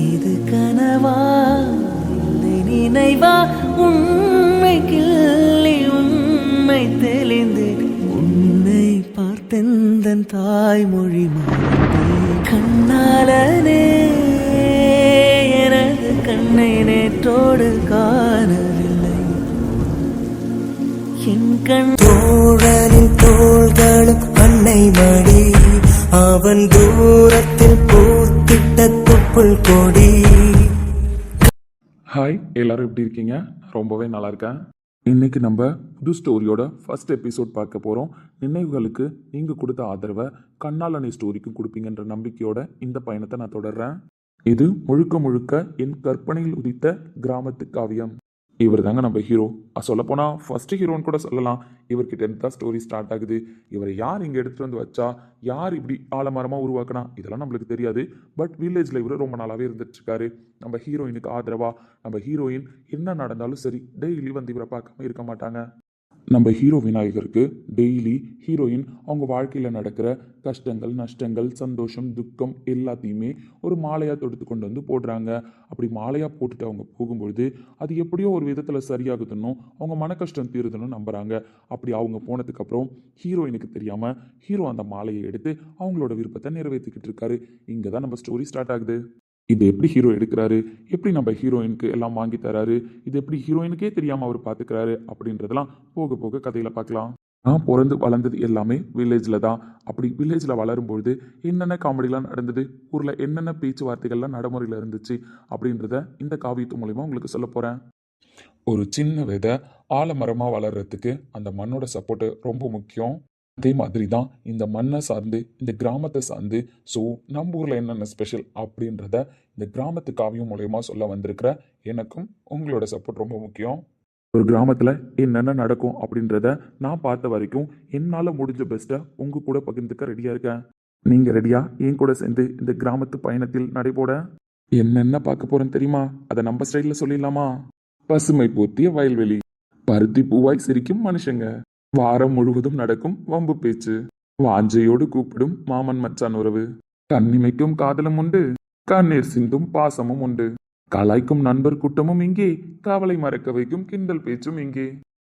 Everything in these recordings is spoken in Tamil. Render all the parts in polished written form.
இது கனவா இல்லை நினைவா உண்மை கிள்ளி உண்மை தெளிந்து உன்னை பார்த்தெந்தன் தாய்மொழி கண்ணாலனே எனது கண்ணை நேற்றோடு காணவில்லை என் கண் தோழனின் தோள்களும் அன்னை மடி அவன் தூரத்தில் பூத்திட்ட தொப்புள் கொடி. ஹாய், எல்லாரும் எப்படி இருக்கீங்க? ரொம்பவே நல்லா இருக்கேன். இன்னைக்கு நம்ம புது ஸ்டோரியோட ஃபர்ஸ்ட் எபிசோட் பார்க்க போகிறோம். நினைவுகளுக்கு நீங்கள் கொடுத்த ஆதரவை கண்ணாலனை ஸ்டோரிக்கும் கொடுப்பீங்கன்ற நம்பிக்கையோட இந்த பயணத்தை நான் தொடர்றேன். இது முழுக்க முழுக்க என் கற்பனையில் உதித்த கிராமத்து காவியம். இவர் தாங்க நம்ம ஹீரோ. சொல்லப்போனால் ஃபர்ஸ்ட் ஹீரோன்னு கூட சொல்லலாம். இவர்கிட்ட இருந்து தான் ஸ்டோரி ஸ்டார்ட் ஆகுது. இவரை யார் இங்கே எடுத்துகிட்டு வந்து வச்சா, யார் இப்படி ஆலமரமாக உருவாக்கினா, இதெல்லாம் நம்மளுக்கு தெரியாது. பட் வில்லேஜில் இவர் ரொம்ப நாளாகவே இருந்துட்டுருக்காரு. நம்ம ஹீரோயினுக்கு ஆதரவாக நம்ம ஹீரோயின் என்ன நடந்தாலும் சரி டெய்லி வந்து இவரை பார்க்காம இருக்க மாட்டாங்க. நம்ம ஹீரோ விநாயகருக்கு டெய்லி ஹீரோயின் அவங்க வாழ்க்கையில் நடக்கிற கஷ்டங்கள், நஷ்டங்கள், சந்தோஷம், துக்கம் எல்லாத்தையுமே ஒரு மாலையாக தொடுத்து கொண்டு வந்து போடுறாங்க. அப்படி மாலையாக போட்டுட்டு அவங்க போகும்பொழுது அது எப்படியோ ஒரு விதத்தில் சரியாகுதுன்னு அவங்க மன கஷ்டம் தீருதுன்னு நம்புகிறாங்க. அப்படி அவங்க போனதுக்கப்புறம் ஹீரோயினுக்கு தெரியாமல் ஹீரோ அந்த மாலையை எடுத்து அவங்களோட விருப்பத்தை நிறைவேற்றிக்கிட்டு இருக்காரு. இங்கே தான் நம்ம ஸ்டோரி ஸ்டார்ட் ஆகுது. இது எப்படி ஹீரோ எடுக்கிறாரு, எப்படி நம்ம ஹீரோயினுக்கு எல்லாம் வாங்கி தராரு, இது எப்படி ஹீரோயினுக்கே தெரியாமல் அவர் பார்த்துக்கிறாரு அப்படின்றதெல்லாம் போக போக கதையில் பார்க்கலாம். நான் பிறந்து வளர்ந்தது எல்லாமே வில்லேஜில் தான். அப்படி வில்லேஜில் வளரும்பொழுது என்னென்ன காமெடிலாம் நடந்தது, ஊரில் என்னென்ன பேச்சுவார்த்தைகள்லாம் நடைமுறையில் இருந்துச்சு அப்படின்றத இந்த காவியத்து மூலிமா உங்களுக்கு சொல்ல போகிறேன். ஒரு சின்ன விதை ஆலமரமாக வளர்கிறதுக்கு அந்த மண்ணோட சப்போர்ட்டு ரொம்ப முக்கியம். அதே மாதிரி தான் இந்த மண்ணை சார்ந்து, இந்த கிராமத்தை சார்ந்து, ஸோ நம்ம ஊரில் என்னென்ன ஸ்பெஷல் அப்படின்றத இந்த கிராமத்து காவியம் மூலயமா சொல்ல வந்திருக்கிற எனக்கும் உங்களோட சப்போர்ட் ரொம்ப முக்கியம். ஒரு கிராமத்தில் என்னென்ன நடக்கும் அப்படின்றத நான் பார்த்த வரைக்கும் என்னால் முடிஞ்ச பெஸ்ட்டை உங்கள் கூட பகிர்ந்துக்க ரெடியாக இருக்கேன். நீங்கள் ரெடியா என் கூட சேர்ந்து இந்த கிராமத்து பயணத்தில் நடைபோட? என்னென்ன பார்க்க போகிறேன்னு தெரியுமா? அதை நம்ம ஸ்டைலில் சொல்லிடலாமா? பசுமை போர்த்திய வயல்வெளி, பருத்தி பூவாய் சிரிக்கும் மனுஷங்க, வாரம் முழுவதும் நடக்கும் வம்பு பேச்சு, வாஞ்சையோடு கூப்பிடும் மாமன் மச்சான் உறவு, கண்ணிமைக்கும் காதலும் உண்டு, கண்ணீர் சிந்தும் பாசமும் உண்டு, கலாய்க்கும் நண்பர் கூட்டமும் இங்கே, கவலை மறக்க வைக்கும் கிண்டல் பேச்சும் இங்கே,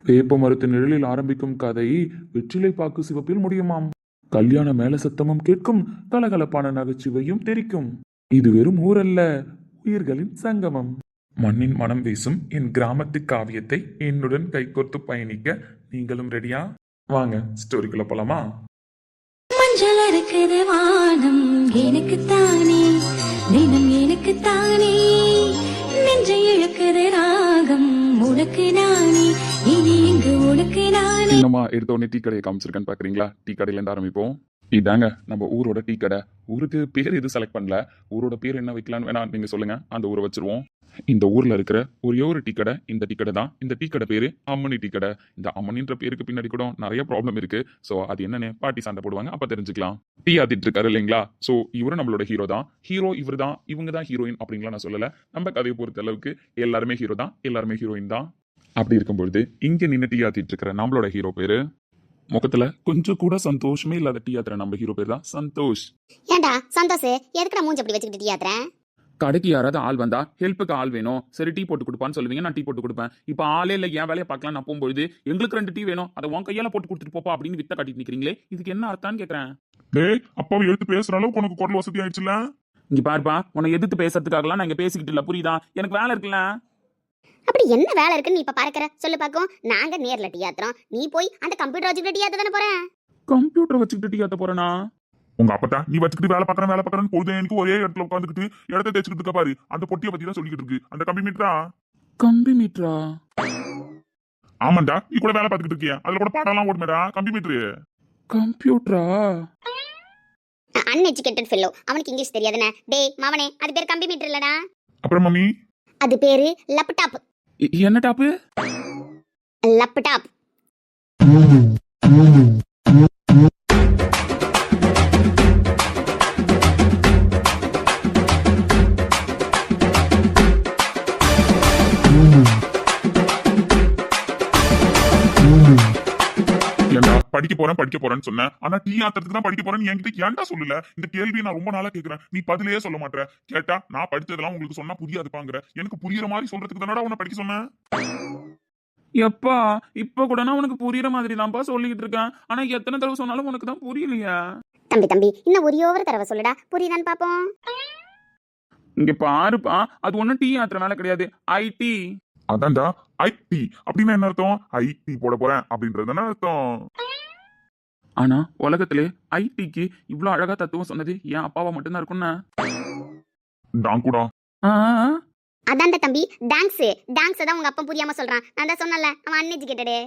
வேப்ப மரத்து நிழலில் ஆரம்பிக்கும் கதையை வெற்றிலை பாக்கு சிவப்பில் முடியுமாம், கல்யாண மேல சத்தமும் கேட்கும், கலகலப்பான நகைச்சுவையும் தெரிக்கும். இது வெறும் ஊரல்ல, உயிர்களின் சங்கமம். மண்ணின் மனம் வீசும் என் கிராமத்து காவியத்தை என்னுடன் கைகோர்த்து பயணிக்க நீங்களும் ரெடியா? வாங்க ஸ்டோரிக்குள்ள போலாமா? மஞ்சள் இருக்குது வானம் எனக்கு தானே, தினம் எனக்கு தானே, நெஞ்சை இழுக்குது ராகம் உனக்கு நானே, இனி இங்கு உனக்கு நானே. என்னமா எடுத்த உடனே டீ கடையை காமிச்சிருக்கேன்னு பாக்குறீங்களா? டீ கடையில இருந்து ஆரம்பிப்போம். இதாங்க நம்ம ஊரோட டீ கடை. ஊருக்கு பேர் எதுவும் செலக்ட் பண்ணல. ஊரோட பேர் என்ன வைக்கலான்னு வேணா நீங்க சொல்லுங்க, அந்த ஊரை வச்சிருவோம். இந்த ஊர்ல இருக்கிற ஒரே ஒரு டீ கடை இந்த டீ கடை தான். இந்த டீ கடை பேரு அம்மனி டீ கடை. இந்த அம்மனின்ற பேருக்கு பின்னாடி கூட நிறைய ப்ராப்ளம் இருக்கு. ஸோ அது என்னன்னு பாட்டி சண்டை போடுவாங்க, அப்ப தெரிஞ்சுக்கலாம். டீ ஆத்திட்டு இருக்காரு இல்லைங்களா? ஸோ இவரும் நம்மளோட ஹீரோ தான். ஹீரோ இவர் தான், இவங்க தான் ஹீரோயின் அப்படின்லாம் நான் சொல்லல. நம்ம கதையை பொறுத்த அளவுக்கு எல்லாருமே ஹீரோ தான், எல்லாருமே ஹீரோயின் தான். அப்படி இருக்கும்பொழுது இங்க நின்று டீ ஆத்திட்டு இருக்கிற நம்மளோட ஹீரோ பேரு, முகத்துல கொஞ்சம் கூட சந்தோஷமே இல்லாத டீ ஆத்துற நம்ம ஹீரோ பேர் தான் சந்தோஷ். ஏண்டா சந்தோஷ், எதுக்கு மூஞ்சி அப்படி வச்சுக்கிட்டு டீ ஆத்துறேன்? கடைக்கு யாராவது ஆள் வந்தா ஹெல்ப்புக்கு ஆள் வேணும், சரி டீ போட்டு கொடுப்பான்னு சொல்லுவீங்க, நான் டீ போட்டு கொடுப்பேன். இப்போ ஆளே இல்லை, என் வேலையை பார்க்கலாம் நான் போகும்போது எங்களுக்கு 2 டீ வேணும், அதை உன் கையால போட்டு கொடுத்துட்டு போப்பா அப்படின்னு வித்த காட்டிட்டு நிக்கிறீங்களே, இதுக்கு என்ன அர்த்தம்னு கேட்கறேன். டேய், அப்பாவை எடுத்து பேசுற அளவுக்கு உனக்கு குரல் வசதி ஆயிடுச்சுல. இங்க பாருப்பா, உன்னை எதிர்த்து பேசுறதுக்காகலாம் நான் இங்க பேசிக்கிட்டு இல்ல, புரியுதா? எனக்கு வேலை இருக்குல்ல. அப்படி என்ன வேலை இருக்குன்னு நீ இப்ப பார்க்கற சொல்லு பாக்கும். நாங்க நேர்ல டீ ஆத்துறோம், நீ போய் அந்த கம்ப்யூட்டர் வச்சுக்கிட்டு டீ ஆத்த தானே போற? கம்ப்யூட்டர் வச்சுக்கிட்டு டீ ஆத்த போறேனா? உங்க அப்பத்தா நீ வச்சுக்கிட்டு வேலை பாக்குறேன்னு பொழுது எனக்கு ஒரே இடத்துல உட்காந்துக்கிட்டு இடத்த தேய்ச்சிக்கிட்டு இருக்க பாரு. அந்த பொட்டியை பத்தி தான் சொல்லிக்கிட்டு இருக்கு. அந்த கம்பி மீட்டரா? கம்பி மீட்டரா? ஆமாண்டா, நீ கூட வேலை பார்த்துக்கிட்டு இருக்கியா, அதுல கூட பாடலாம் ஓடுமேடா கம்பி மீட்டரு. கம்ப்யூட்டரா? அன்எஜுகேட்டட் ஃபெல்லோ, அவனுக்கு இங்கிலீஷ் தெரியாதுனே. டேய் மவனே, அது பேர் கம்பி மீட்டர் இல்லடா. அப்புறம் மம்மி, அது பேரு லேப்டாப். என்ன டாப்பு? லேப்டாப். ஏண்டா படிக்க படிக்க போறேன்னு சொன்னேன். ஆனா டீ ஆத்துறதுக்கு தான் படிக்க போறேன்னு என்கிட்ட ஏன்டா சொல்லல? இந்த கேள்வியை நான் ரொம்ப நாளா கேக்குறேன். நீ பதிலே சொல்ல மாட்டேற. கேட்டா நான் படிச்சதெல்லாம் உங்களுக்கு சொன்னா புரியாதுப்பாங்கற. எனக்கு புரியுற மாதிரி சொல்றதுக்கு தானடா உன்னை படிக்க சொன்னேன். எப்பா இப்ப கூட நான் உனக்கு புரியுற மாதிரி தான்ப்பா சொல்லிக்கிட்டு இருக்கேன். ஆனா எத்தனை தடவை சொன்னாலும் உனக்கு தான் புரியலையா? தம்பி இன்னும் ஒரு தடவை சொல்லுடா, புரியுதான்னு பாப்போம். இங்க பாருப்பா, அது ஒண்ணும் டீ ஆத்துற வேலை கிடையாது. ஐடி. அதான்டா ஐடி அப்படின்னா என்ன அர்த்தம்? ஐடி போட போறேன் அப்படின்றது தானே அர்த்தம். ஆனா உலகத்திலே ஐடிக்கு இவ்ளோ அழகா தத்துவம் சொன்னது என் அப்பாவா மட்டும்தான் இருக்கும்னா? நான் கூட ஆ, அதான்டா தம்பி, டான்ஸ் தான் உங்க அப்பா புரியாம சொல்றான். நான் தான் சொன்னல, அவன் அன்எஜுகேட்டடு.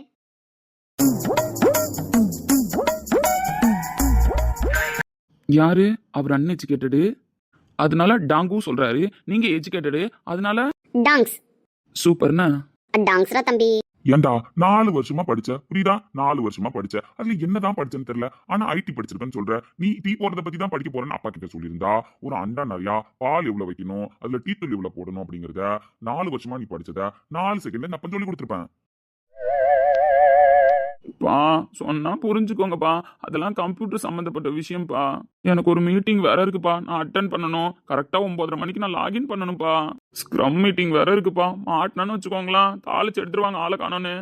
யாரு அவர் அன்எஜுகேட்டடு? அதனால டாங்கு சொல்றாரு. நீங்க எஜுகேட்டடு அதனால டாங்ஸ் சூப்பர்னா? டாங்ஸ்ரா தம்பி. ஏன்டா 4 வருஷமா படிச்ச, புரியுதா? 4 வருஷமா படிச்ச, அதுல என்னதான் படிச்சேன்னு தெரியல. ஆனா ஐடி படிச்சிருக்கேன்னு சொல்ற. நீ டீ போடுறத பத்தி தான் படிக்க போறேன்னு அப்பா கிட்ட சொல்லியிருந்தா, ஒரு அண்டா நிறையா பால் எவ்வளவு வைக்கணும், அதுல டீ தூள் எவ்வளவு போடணும் அப்படிங்கறத 4 வருஷமா நீ படிச்சத 4 செகண்ட்ல நான் சொல்லி கொடுத்துருப்பேன். பா சொன்னா புரிஞ்சுக்கோங்கப்பா, அதெல்லாம் கம்ப்யூட்டர் சம்பந்தப்பட்ட விஷயம்ப்பா. எனக்கு ஒரு மீட்டிங் வேற இருக்குப்பா, நான் அட்டன் பண்ணணும். கரெக்டா 9:30 மணிக்கு நான் லாகின் பண்ணணும்ப்பா. ஸ்க்ரம் மீட்டிங் வேற இருக்குப்பா, மாட்டினான்னு வச்சுக்கோங்களேன், தாளிச்சு எடுத்துருவாங்க ஆளை காணோன்னு.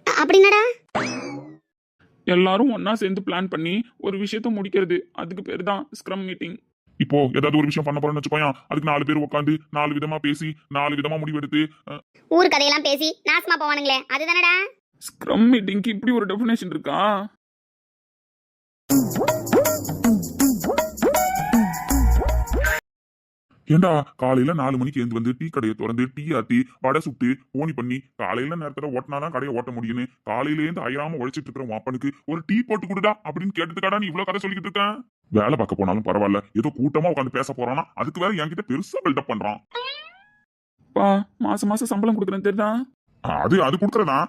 அப்படின்னாடா? எல்லாரும் ஒன்னா சேர்ந்து பிளான் பண்ணி ஒரு விஷயத்த முடிக்கிறது, அதுக்கு பேர் தான் ஸ்க்ரம் மீட்டிங். இப்போ ஏதாவது ஒரு விஷயம் பண்ண போறேன்னு வச்சுக்கோயா, அதுக்கு 4 பேர் உட்காந்து 4 விதமா பேசி 4 விதமா முடிவெடுத்து ஊர் கதையெல்லாம் பேசி நாசமா போவானுங்களே, அதுதானடா ஸ்க்ரம் மீட்டிங்க்கு இப்படி ஒரு டெஃபினேஷன் இருக்கா? ஏண்டா காலையில 4 மணிக்கு எழுந்து வந்து டீ கடையை திறந்து டீ ஆத்தி வடை சுட்டு போனி பண்ணி காலையில நேரத்துல ஓட்டினாதான் கடையை ஓட்ட முடியும்னு காலையில இருந்து அயராம உழைச்சிட்டு இருக்கிற உன் அப்பனுக்கு ஒரு டீ போட்டு கொடுடா அப்படின்னு கேட்டதுக்காடா நீ இவ்வளவு கதை சொல்லிக்கிட்டு இருக்க? வேலை பார்க்க போனாலும் பரவாயில்ல, ஏதோ கூட்டமா உட்காந்து பேச போறானா, அதுக்கு வேற என்கிட்ட பெருசா பில்டப் பண்றான். பா மாசம் மாசம் சம்பளம் கொடுக்குறேன் தெரியுதா? அது கொடுக்கறதா?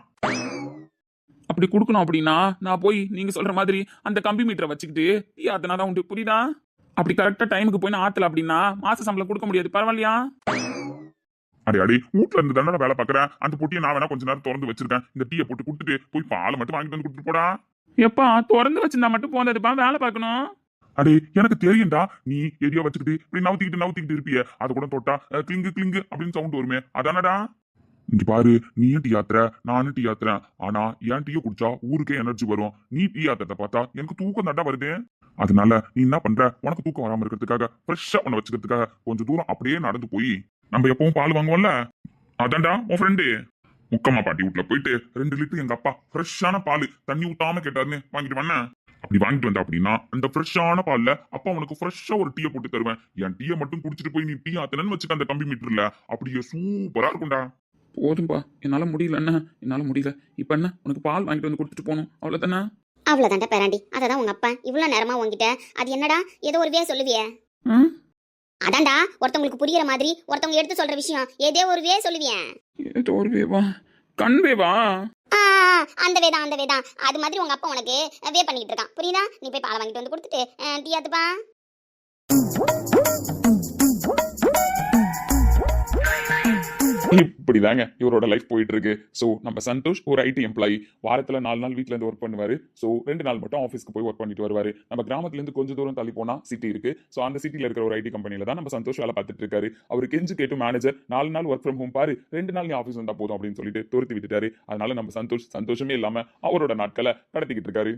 அப்படி கொடுக்கணும் அப்படின்னா நான் போய் நீங்க சொல்ற மாதிரி அந்த கம்பி மீட்டரை வச்சுக்கிட்டு டீ ஆத்தினாதான் உண்டு, புரியுதா? அப்படி கரெக்டா டைமுக்கு போய் நான் ஆத்தல அப்படின்னா மாச சம்பளம் கொடுக்க முடியாது, பரவாயில்லையா? அடி வீட்டுல இருந்து தானே வேலை பாக்குறேன். அந்த பொட்டியை நான் வேணா கொஞ்ச நேரம் திறந்து வச்சிருக்கேன். இந்த டீயை போட்டு கொடுத்துட்டு போய் பாலை மட்டும் வாங்கிட்டு வந்து கொடுத்துட்டு போடா. எப்பா திறந்து வச்சிருந்தா மட்டும் போனதுப்பா, வேலை பார்க்கணும். அடே எனக்கு தெரியும்டா, நீ எதையோ வச்சுக்கிட்டு இப்படி நவுத்திக்கிட்டு இருப்பிய, அதை கூட தொட்டா கிளிங்கு கிளிங்கு அப்படின்னு சவுண்ட் வருமே, அதானடா? இங்க பாரு, நீயும் டீ ஆத்துற, நானும் டீ ஆத்துறேன். ஆனா என் டீயை குடிச்சா ஊருக்கே எனர்ஜி வரும். நீ டீ ஆத்துறத பார்த்தா எனக்கு தூக்கம் தாண்டா வருது. அதனால நீ என்ன பண்ற, உனக்கு தூக்கம் வராம இருக்கிறதுக்காக ஃப்ரெஷ்ஷா உன்னை வச்சுக்கிறதுக்காக கொஞ்சம் தூரம் அப்படியே நடந்து போய் நம்ம எப்பவும் பால் வாங்குவோம்ல, அதான்டா உன் ஃப்ரெண்டு முக்கம்மா பாட்டி வீட்டுல போயிட்டு 2 லிட்டர் எங்க அப்பா ஃப்ரெஷ்ஷான பால் தண்ணி ஊத்தாம கேட்டாருன்னு வாங்கிட்டு வந்தேன். அப்படி வாங்கிட்டு வந்த அப்படின்னா அந்த ஃப்ரெஷ்ஷான பால்ல அப்பா உனக்கு ஃப்ரெஷ்ஷா ஒரு டீயை போட்டு தருவேன். என் டீயை மட்டும் குடிச்சிட்டு போய் நீ டீ ஆத்தனன்னு வச்சுக்க அந்த கம்பி மீட்டர்ல, அப்படியே சூப்பரா இருக்கும்டா. போதும்பா, என்னால முடியல என்ன, என்னால முடியல. இப்ப என்ன, உனக்கு பால் வாங்கிட்டு வந்து கொடுத்துட்டு போகணும், அவ்வளவுதானே? அவ்வளவுதான்டா பேராண்டி. அததான் உங்க அப்பா இவ்வளவு நேரமா உங்ககிட்ட அது என்னடா ஏதோ ஒரு வே சொல்லுவியே. அதான்டா ஒருத்தவங்களுக்கு புரியுற மாதிரி ஒருத்தவங்க எடுத்து சொல்ற விஷயம் ஏதோ ஒரு வே சொல்லுவியே. ஏதோ ஒரு வேவா? கண் வேவா? அந்த வேதான் அது மாதிரி உங்க அப்பா உனக்கு வே பண்ணிட்டு இருக்கான், புரியுதா? நீ போய் பாலை வாங்கிட்டு வந்து கொடுத்துட்டு டீ ஆத்துப்பா. இப்படிதாங்க இவரோட லைஃப் போயிட்டு இருக்கு. ஸோ நம்ம சந்தோஷ் ஒரு ஐடி எம்ப்ளாயி, வாரத்துல 4 நாள் வீட்ல இருந்து ஒர்க் பண்ணுவாரு. ஸோ 2 நாள் மட்டும் ஆஃபீஸ்க்கு போய் ஒர்க் பண்ணிட்டு வருவாரு. நம்ம கிராமத்துல இருந்து கொஞ்சம் தூரம் தள்ளி போனா சிட்டி இருக்கு. ஸோ அந்த சிட்டில இருக்கிற ஒரு ஐடி கம்பெனில தான் நம்ம சந்தோஷ் வேலை பார்த்துட்டு இருக்காரு. அவரு கெஞ்சு கேட்டு மேனேஜர் 4 நாள் ஒர்க் ஃப்ரம் ஹோம் பாரு, 2 நாள் நீ ஆஃபீஸ் வந்தா போதும் அப்படின்னு சொல்லிட்டு துரத்தி விட்டுட்டாரு. அதனால நம்ம சந்தோஷமே இல்லாம அவரோட நாட்களை கடத்திக்கிட்டு இருக்காரு.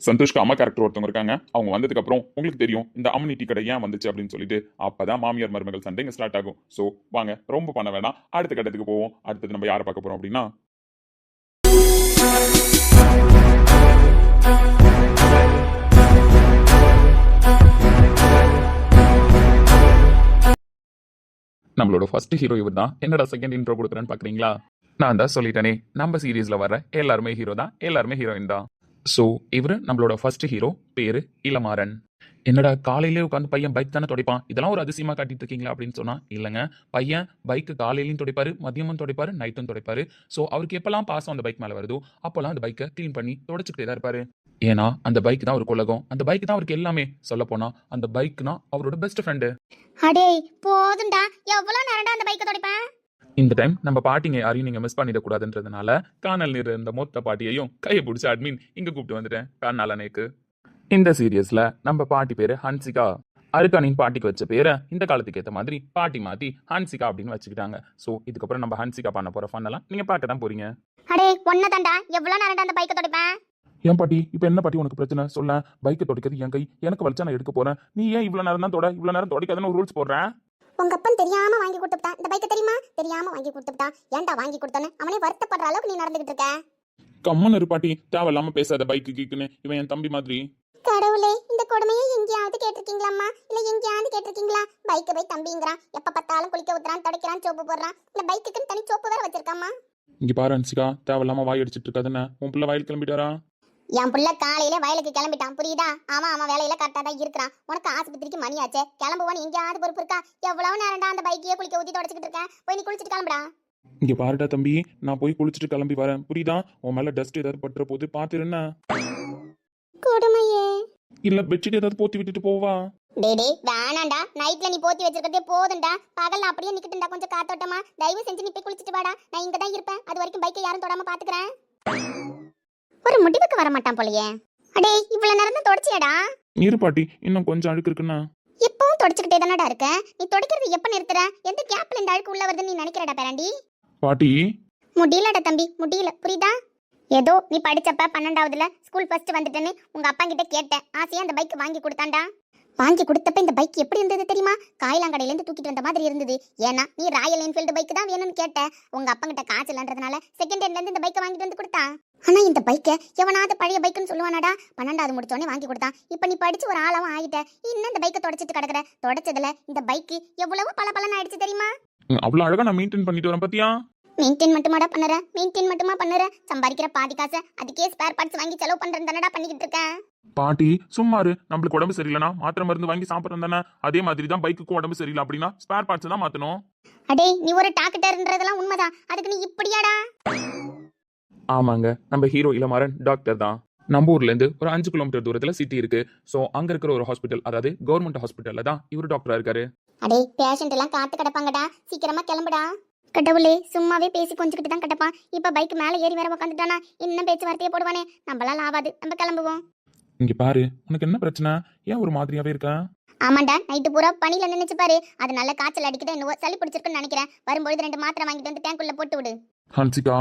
சந்தோஷ்க்கு அம்மா கேரக்டர் ஒருத்தவங்க இருக்காங்க. அவங்க வந்ததுக்கு அப்புறம் உங்களுக்கு தெரியும் இந்த அம்னிட்டி கடை ஏன் வந்துச்சு அப்படின்னு சொல்லிட்டு அப்பதான் மாமியார் மருமகள் சண்டைங்க ஸ்டார்ட் ஆகும். ஸோ வாங்க ரொம்ப பண்ண வேணாம், அடுத்த கட்டத்துக்கு போவோம். அடுத்தது நம்ம யாரை பார்க்க போறோம் அப்படின்னா, நம்மளோட ஃபர்ஸ்ட் ஹீரோ இவர் தான். என்னடா செகண்ட் இன்ட்ரோ கொடுக்குறேன்னு பாக்குறீங்களா? நான் தான் சொல்லிட்டேனே, நம்ம சீரீஸ்ல வர எல்லாருமே ஹீரோ தான், எல்லாருமே ஹீரோயின் தான். ஸோ இவர் நம்மளோட ஃபர்ஸ்ட் ஹீரோ, பேரு இளமாறன். என்னடா காலையிலே உட்காந்து பையன் பைக் தானே துடைப்பான், இதெல்லாம் ஒரு அதிசயமா காட்டிட்டு இருக்கீங்களா அப்படின்னு சொன்னா, இல்லைங்க, பையன் பைக்கு காலையிலையும் துடைப்பாரு, மதியமும் துடைப்பாரு, நைட்டும் துடைப்பாரு. ஸோ அவருக்கு எப்பெல்லாம் பாசம் அந்த பைக் மேல வருதோ அப்பெல்லாம் அந்த பைக்கை கிளீன் பண்ணி துடைச்சிக்கிட்டே தான் இருப்பாரு. ஏன்னா அந்த பைக் தான் ஒரு உலகம், அந்த பைக் தான் அவருக்கு எல்லாமே. சொல்ல போனா அந்த பைக்னா அவரோட பெஸ்ட் ஃப்ரெண்டு. அடே போதும்டா, எவ்வளவு நேரம்டா அந்த பைக்கை துடைப்பேன்? இந்த டைம் நம்ம பாட்டிங்க யாரையும் நீங்க மிஸ் பண்ணிடக்கூடாதுன்றதுனால காணல் நீர் இருந்த மொத்த பாட்டியையும் கையை பிடிச்ச அட்மின் இங்க கூப்பிட்டு வந்துட்டேன் கண்ணாலனேக்கு. இந்த சீரியஸ்ல நம்ம பாட்டி பேரு ஹன்சிகா. அருக்கானின் பாட்டிக்கு வச்ச பேரை இந்த காலத்துக்கு ஏற்ற மாதிரி பாட்டி மாத்தி ஹன்சிகா அப்படின்னு வச்சுக்கிட்டாங்க. ஸோ இதுக்கப்புறம் நம்ம ஹன்சிகா பண்ண போற ஃபன் எல்லாம் நீங்க பார்க்க தான் போறீங்க. அடே ஒன்னதாண்டா எவ்வளவு நேரம்டா அந்த பைக்கை தொடைப்பேன். ஏன் பாட்டி இப்போ என்ன பாட்டி உனக்கு பிரச்சனை சொல்ல? பைக்கை தொடக்கிறது என் கை, எனக்கு வலிச்சா நான் எடுக்க போறேன். நீ ஏன் இவ்வளவு நேரம் தான் இவ்வளவு நேரம் தொடக்காதுன்னு ஒரு ரூல்ஸ் போடுறேன். உங்க அப்பன் தெரியாம வாங்கி கொடுத்துட்டான் இந்த பைக்கை, தெரியுமா? தெரியாம வாங்கி கொடுத்துட்டான். ஏன்டா வாங்கி கொடுத்தானே அவனே வருத்தப்படுற அளவுக்கு நீ நடந்துகிட்டு இருக்க. கம்மன் இரு பாட்டி, தேவையில்லாம பேசாத. பைக்கு கீக்குன்னு இவன் என் தம்பி மாதிரி. கடவுளே, இந்த கொடுமையை எங்கேயாவது கேட்டிருக்கீங்களாம்மா? இல்ல எங்கேயாவது கேட்டிருக்கீங்களா? பைக்கு போய் தம்பிங்கிறான், எப்ப பார்த்தாலும் குளிக்க ஊத்துறான், துடைக்கிறான், சோப்பு போடுறான். இந்த பைக்குக்குன்னு தனி சோப்பு வேற வச்சிருக்காமா. இங்க பாரு ஹன்சிகா, தேவையில்லாம வாய் அடிச்சிட்டு இருக்காதுன்னு. உன் பிள்ளை வாயில் கிளம்பிட்டாரா? என் புள்ள காலையில வயலுக்கு கிளம்பிட்டான், புரியுதா? அவன் வேலையில கரெக்டா தான் இருக்கிறான். உனக்கு ஆஸ்பத்திரிக்கு மணி ஆச்சே, கிளம்புவான்னு எங்கேயாவது பொறுப்பு இருக்கா? எவ்வளவு நேரம்டா அந்த பைக்கையே குளிக்க ஊத்தி தொடச்சிக்கிட்டு இருக்கேன். போய் நீ குளிச்சிட்டு கிளம்புடா. இங்க பாருடா தம்பி, நான் போய் குளிச்சுட்டு கிளம்பி வரேன், புரியுதா? உன் மேல டஸ்ட் ஏதாவது பட்டுற போது பாத்துருன்னா. கொடுமையே. இல்ல பெட்ஷீட் ஏதாவது போத்தி விட்டுட்டு போவா. டேடே வேணாண்டா, நைட்ல நீ போத்தி வச்சிருக்கதே போதும்டா. பகல்ல அப்படியே நிக்கிட்டுண்டா கொஞ்சம் காத்தோட்டமா. தயவு செஞ்சு நீ போய் குளிச்சிட்டு வாடா. நான் இங்க தான் இருப்பேன், அது வரைக்கும் பைக்கை யாரும் தொடாம பாத்துக்கிறேன். ஒரு முடிவுக்கு வர மாட்டான் போலயே. அடே இவ்வளவு நேரம் தான் தொடச்சியாடா? இரு பாட்டி, இன்னும் கொஞ்சம் அழுக்கு இருக்குன்னா. இப்பவும் தொடச்சுக்கிட்டே தானடா இருக்க. நீ தொடக்கிறது எப்ப நிறுத்துற? எந்த கேப்ல இந்த அழுக்கு உள்ள வருதுன்னு நீ நினைக்கிறடா பேராண்டி? பாட்டி முடியலடா தம்பி, முடியல, புரியுதா? ஏதோ நீ படிச்சப்ப 12வதுல ஸ்கூல் ஃபர்ஸ்ட் வந்துட்டேன்னு உங்க அப்பா கிட்ட கேட்டேன். ஆசையா அந்த பைக் வாங்கி கொடுத்தாண்டா. வாங்கி கொடுத்தப்ப இந்த பைக் எப்படி இருந்தது தெரியுமா? காயிலாங்கடையில இருந்து தூக்கிட்டு வந்த மாதிரி இருந்தது. ஏன்னா நீ ராயல் என்ஃபீல்டு பைக் தான் வேணும்னு கேட்ட. உங்க அப்பா கிட்ட காசு இல்லன்றதுனால செகண்ட் ஹேண்ட்ல இருந்து இந்த பைக்கை வாங்கிட்டு வந்து கொடுத்தான். ஆனா இந்த பைக்கை எவனாவது பழைய பைக்குன்னு சொல்லுவானாடா? 12வது முடிச்சோடனே வாங்கி கொடுத்தான். இப்ப நீ படிச்சு ஒரு ஆளாவும் ஆகிட்ட, இன்னும் இந்த பைக்கை தொடச்சிட்டு கிடக்குற. தொடச்சதுல இந்த பைக்கு எவ்வளவு பல ஆயிடுச்சு தெரியுமா? அவ்வளவு அழகா நான் மெயின்டைன் பண்ணிட்டு வரேன் பாத்தியா? மெயின்டைன் மட்டுமா பண்ணுற? சம்பாதிக்கிற பாதி காசை அதுக்கே ஸ்பேர் பார்ட்ஸ் வாங்கி செலவு பண்றேன் தானடா பண்ணிக்கிட்டு இருக்கேன். பாட்டி சும்மாரு, நம்மளுக்கு உடம்பு சரியில்லைனா மாத்திரை மருந்து வாங்கி சாப்பிட்றோம் தானே. அதே மாதிரி தான் பைக்குக்கும் உடம்பு சரியில்லை அப்படின்னா ஸ்பேர் பார்ட்ஸ் தான் மாத்தணும். அடே நீ ஒரு டாக்டர்ன்றதெல்லாம் உண்மைதான், அதுக்கு நீ இப்படியாடா? ஆமாங்க, நம்ம ஹீரோ இளமாறன் டாக்டர் தான். நம்ம ஊர்ல இருந்து ஒரு 5 கிலோமீட்டர் தூரத்துல சிட்டி இருக்கு. ஸோ அங்க இருக்கிற ஒரு ஹாஸ்பிட்டல், அதாவது கவர்மெண்ட் ஹாஸ்பிட்டல்ல தான் இவர் டாக்டரா இருக்காரு. அடே பேஷண்ட் எல்லாம் காத்து கிடப்பாங்கடா, சீக்கிரமா கிளம்புடா. கடவுளே, சும்மாவே பேசி கொஞ்சிக்கிட்டு தான் கிடப்பான். இப்ப பைக் மேல ஏறி வேற உட்காந்துட்டானா இன்னும் பேச்சுவார்த்தையே போடுவானே. நம்மளால ஆவாது, நம்ம கிளம்புவோம். இங்க பாரு, உனக்கு என்ன பிரச்சனை? ஏன் ஒரு மாதிரியாவே இருக்க? ஆமாண்டா, நைட்டு பூரா பனியில நினைச்சு பாரு. அது நல்ல காய்ச்சல் அடிக்கிட்டு என்னவோ சளி பிடிச்சிருக்குன்னு நினைக்கிறேன். வரும்பொழுது 2 மாத்திரை வாங்கிட்டு வந்து டேங்குள்ள போட்டு விடு. ஹன்சிகா,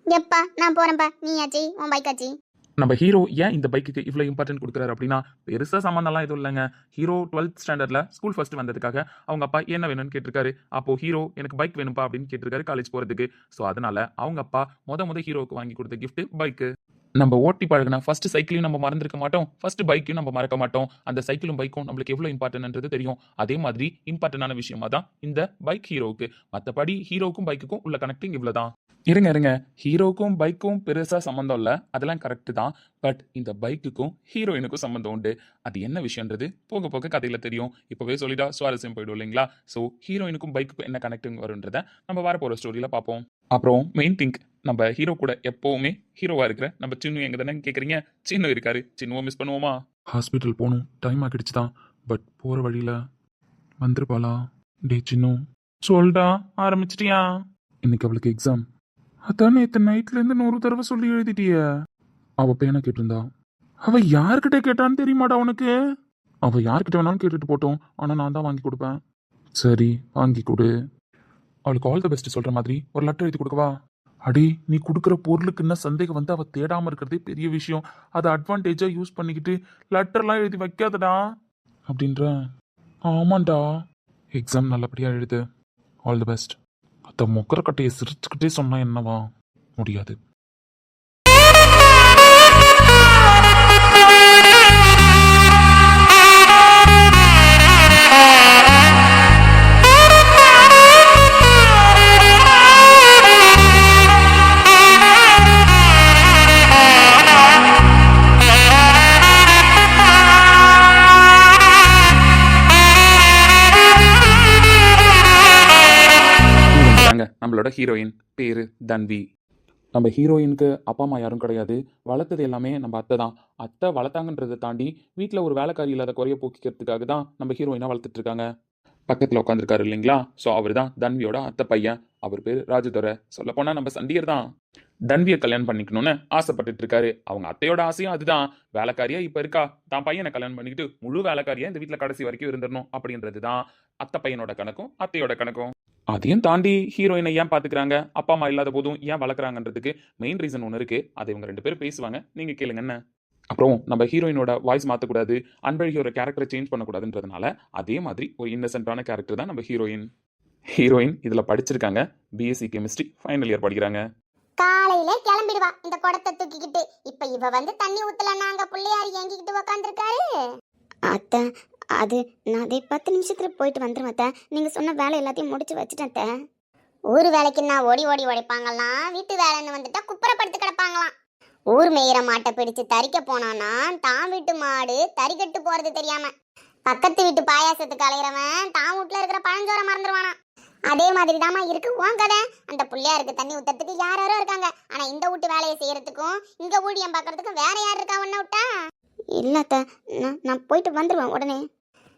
எப்பா நான் போறேன்பா, நீ ஆச்சி உன் பைக் ஆச்சி. நம்ம ஹீரோ ஏன் இந்த பைக்குக்கு இவ்வளவு இம்பார்ட்டன்ட் கொடுக்குறாரு அப்படின்னா, பெருசா சம்மந்தம்லாம் எதுவும் இல்லைங்க. ஹீரோ 12th ஸ்டாண்டர்ட்ல ஸ்கூல் ஃபர்ஸ்ட் வந்ததுக்காக அவங்க அப்பா என்ன வேணும்னு கேட்டிருக்காரு. அப்போ ஹீரோ எனக்கு பைக் வேணும்பா அப்படின்னு கேட்டிருக்காரு காலேஜ் போறதுக்கு. ஸோ அதனால அவங்க அப்பா முத ஹீரோவுக்கு வாங்கி கொடுத்த கிஃப்ட் பைக்கு. நம்ம ஓட்டி பழகின ஃபர்ஸ்ட் சைக்கிளையும் நம்ம மறந்துருக்க மாட்டோம், ஃபர்ஸ்ட் பைக்கையும் நம்ம மறக்க மாட்டோம். அந்த சைக்கிளும் பைக்கும் நம்மளுக்கு எவ்வளவு இம்பார்ட்டன்ட்ன்றது தெரியும். அதே மாதிரி இம்பார்ட்டன்டான விஷயமா தான் இந்த பைக் ஹீரோவுக்கு. மற்றபடி ஹீரோவுக்கும் பைக்குக்கும் உள்ள கனெக்டிங் இவ்வளவுதான். இருங்க, ஹீரோக்கும் பைக்கும் பெருசா சம்மந்தம் இல்லை, அதெல்லாம் கரெக்ட் தான். பட் இந்த பைக்குக்கும் ஹீரோயினுக்கும் சம்மந்தம் உண்டு. அது என்ன விஷயம்ன்றது போக போக கதையில தெரியும். இப்பவே சொல்லிட்டா சுவாரஸ்யம் போயிடும் இல்லைங்களா? ஸோ ஹீரோயினுக்கும் பைக்குக்கும் என்ன கனெக்டிங் வரும்ன்றத நம்ம வரப்போற ஸ்டோரியில பார்ப்போம். அப்புறம் மெயின் திங்க், நம்ம ஹீரோ கூட எப்பவுமே ஹீரோவா இருக்கிற நம்ம சின்னு எங்க தானே கேக்குறீங்க? சின்னு இருக்காரு, சின்னுவை மிஸ் பண்ணுவோமா? ஹாஸ்பிட்டல் போகணும், டைம் ஆகிடுச்சு தான். பட் போற வழியில வந்துருப்பாளா? டே சின்னு, சொல்டா, ஆரம்பிச்சிட்டியா? இன்னைக்கு அவளுக்கு எக்ஸாம். அதான் நேற்று நைட்ல இருந்து 100 தடவை சொல்லி எழுதிட்டிய. அவ பேனை கேட்டிருந்தா. அவ யார்கிட்ட கேட்டான்னு தெரியுமாடா உனக்கு? அவ யார்கிட்ட வேணாலும் கேட்டுட்டு போட்டோம், ஆனா நான் தான் வாங்கி கொடுப்பேன். சரி வாங்கி கொடு. அவளுக்கு ஆல் த பெஸ்ட் சொல்ற மாதிரி ஒரு லெட்டர் எழுதி கொடுக்கவா? அடி, நீ கொடுக்குற பொருளுக்கு என்ன சந்தேகம் வந்து அவ தேடாம இருக்கிறதே பெரிய விஷயம். அதை அட்வான்டேஜா யூஸ் பண்ணிக்கிட்டு லெட்டர்லாம் எழுதி வைக்காதடா அப்படின்ற. ஆமாண்டா, எக்ஸாம் நல்லபடியா எழுது. All the best. அத்த மொக்கர கட்டையை சிரிச்சுக்கிட்டே சொன்னா என்னவா? முடியாது. நம்மளோட ஹீரோயின் பேரு தன்வி. நம்ம ஹீரோயினுக்கு அப்பா அம்மா யாரும் கிடையாது. வளர்த்தது எல்லாமே நம்ம அத்தை தான். அத்தை வளர்த்தாங்கன்றதை தாண்டி வீட்டில் ஒரு வேலைக்காரி இல்லாத குறைய போக்கிக்கிறதுக்காக தான் நம்ம ஹீரோயினாக வளர்த்துட்டு இருக்காங்க. பக்கத்தில் உட்காந்துருக்காரு இல்லைங்களா, ஸோ அவர் தான் தன்வியோட அத்தை பையன். அவர் பேர் ராஜதுரை. சொல்லப்போனால் நம்ம சண்டியர் தான். தன்வியை கல்யாணம் பண்ணிக்கணும்னு ஆசைப்பட்டுட்டு இருக்காரு. அவங்க அத்தையோட ஆசையும் அதுதான். வேலைக்காரியா இப்போ இருக்கா, தான் பையனை கல்யாணம் பண்ணிக்கிட்டு முழு வேலைக்காரியா இந்த வீட்டில் கடைசி வரைக்கும் இருந்துடணும் அப்படின்றது தான் அத்தை பையனோட கணக்கும் அத்தையோட கணக்கும். அதையும் தாண்டி ஹீரோயினை ஏன் பார்த்துக்கிறாங்க, அப்பா அம்மா இல்லாத போதும் ஏன் வளர்க்குறாங்கன்றதுக்கு மெயின் ரீசன் ஒன்று இருக்குது. அதை இவங்க 2 பேரும் பேசுவாங்க, நீங்கள் கேளுங்க என்ன. அப்புறம் நம்ம ஹீரோயினோட வாய்ஸ் மாற்றக்கூடாது, அன்பழகியோட கேரக்டரை சேஞ்ச் பண்ணக்கூடாதுன்றதுனால அதே மாதிரி ஒரு இன்னசென்ட்டான கேரக்டர் தான் நம்ம ஹீரோயின். ஹீரோயின் இதில் படிச்சிருக்காங்க, பிஎஸ்சி கெமிஸ்ட்ரி ஃபைனல் இயர் படிக்கிறாங்க. காலையில கிளம்பிடுவா இந்த குடத்தை தூக்கிக்கிட்டு. இப்ப இவ வந்து தண்ணி ஊத்தலன்னா அங்க பிள்ளையார் ஏங்கிக்கிட்டு உக்காந்துருக்காரு. அத்தை, அது நான் அதே 10 நிமிஷத்துல போயிட்டு வந்துருவேன் அத்தை. நீங்க சொன்ன வேலை எல்லாத்தையும் முடிச்சு வச்சுட்டேன் அத்தை. ஊர் வேலைக்கு நான் ஓடி ஓடி உடைப்பாங்களாம், வீட்டு வேலைன்னு வந்துட்டா குப்புறப்படுத்து கிடப்பாங்களாம். ஊர் மேயிற மாட்டை பிடிச்சு தறிக்க போனானா தான் வீட்டு மாடு தறிக்கட்டு போறது தெரியாம பக்கத்து வீட்டு பாயாசத்துக்கு அலையிறவன் தான் வீட்டுல இருக்கிற பழஞ்சோரை மறந்துடுவானா. அதே மாதிரி தாமா இருக்கு உன் கதை. அந்த பிள்ளையாருக்கு தண்ணி ஊத்துறதுக்கு யாரோ இருக்காங்க, ஆனா இந்த வீட்டு வேலையை செய்யறதுக்கும் இங்க ஊழியம் பாக்குறதுக்கும் வேற யார் இருக்கா ஒன்ன விட்டா? இல்ல நான் போயிட்டு வந்துருவேன் உடனே.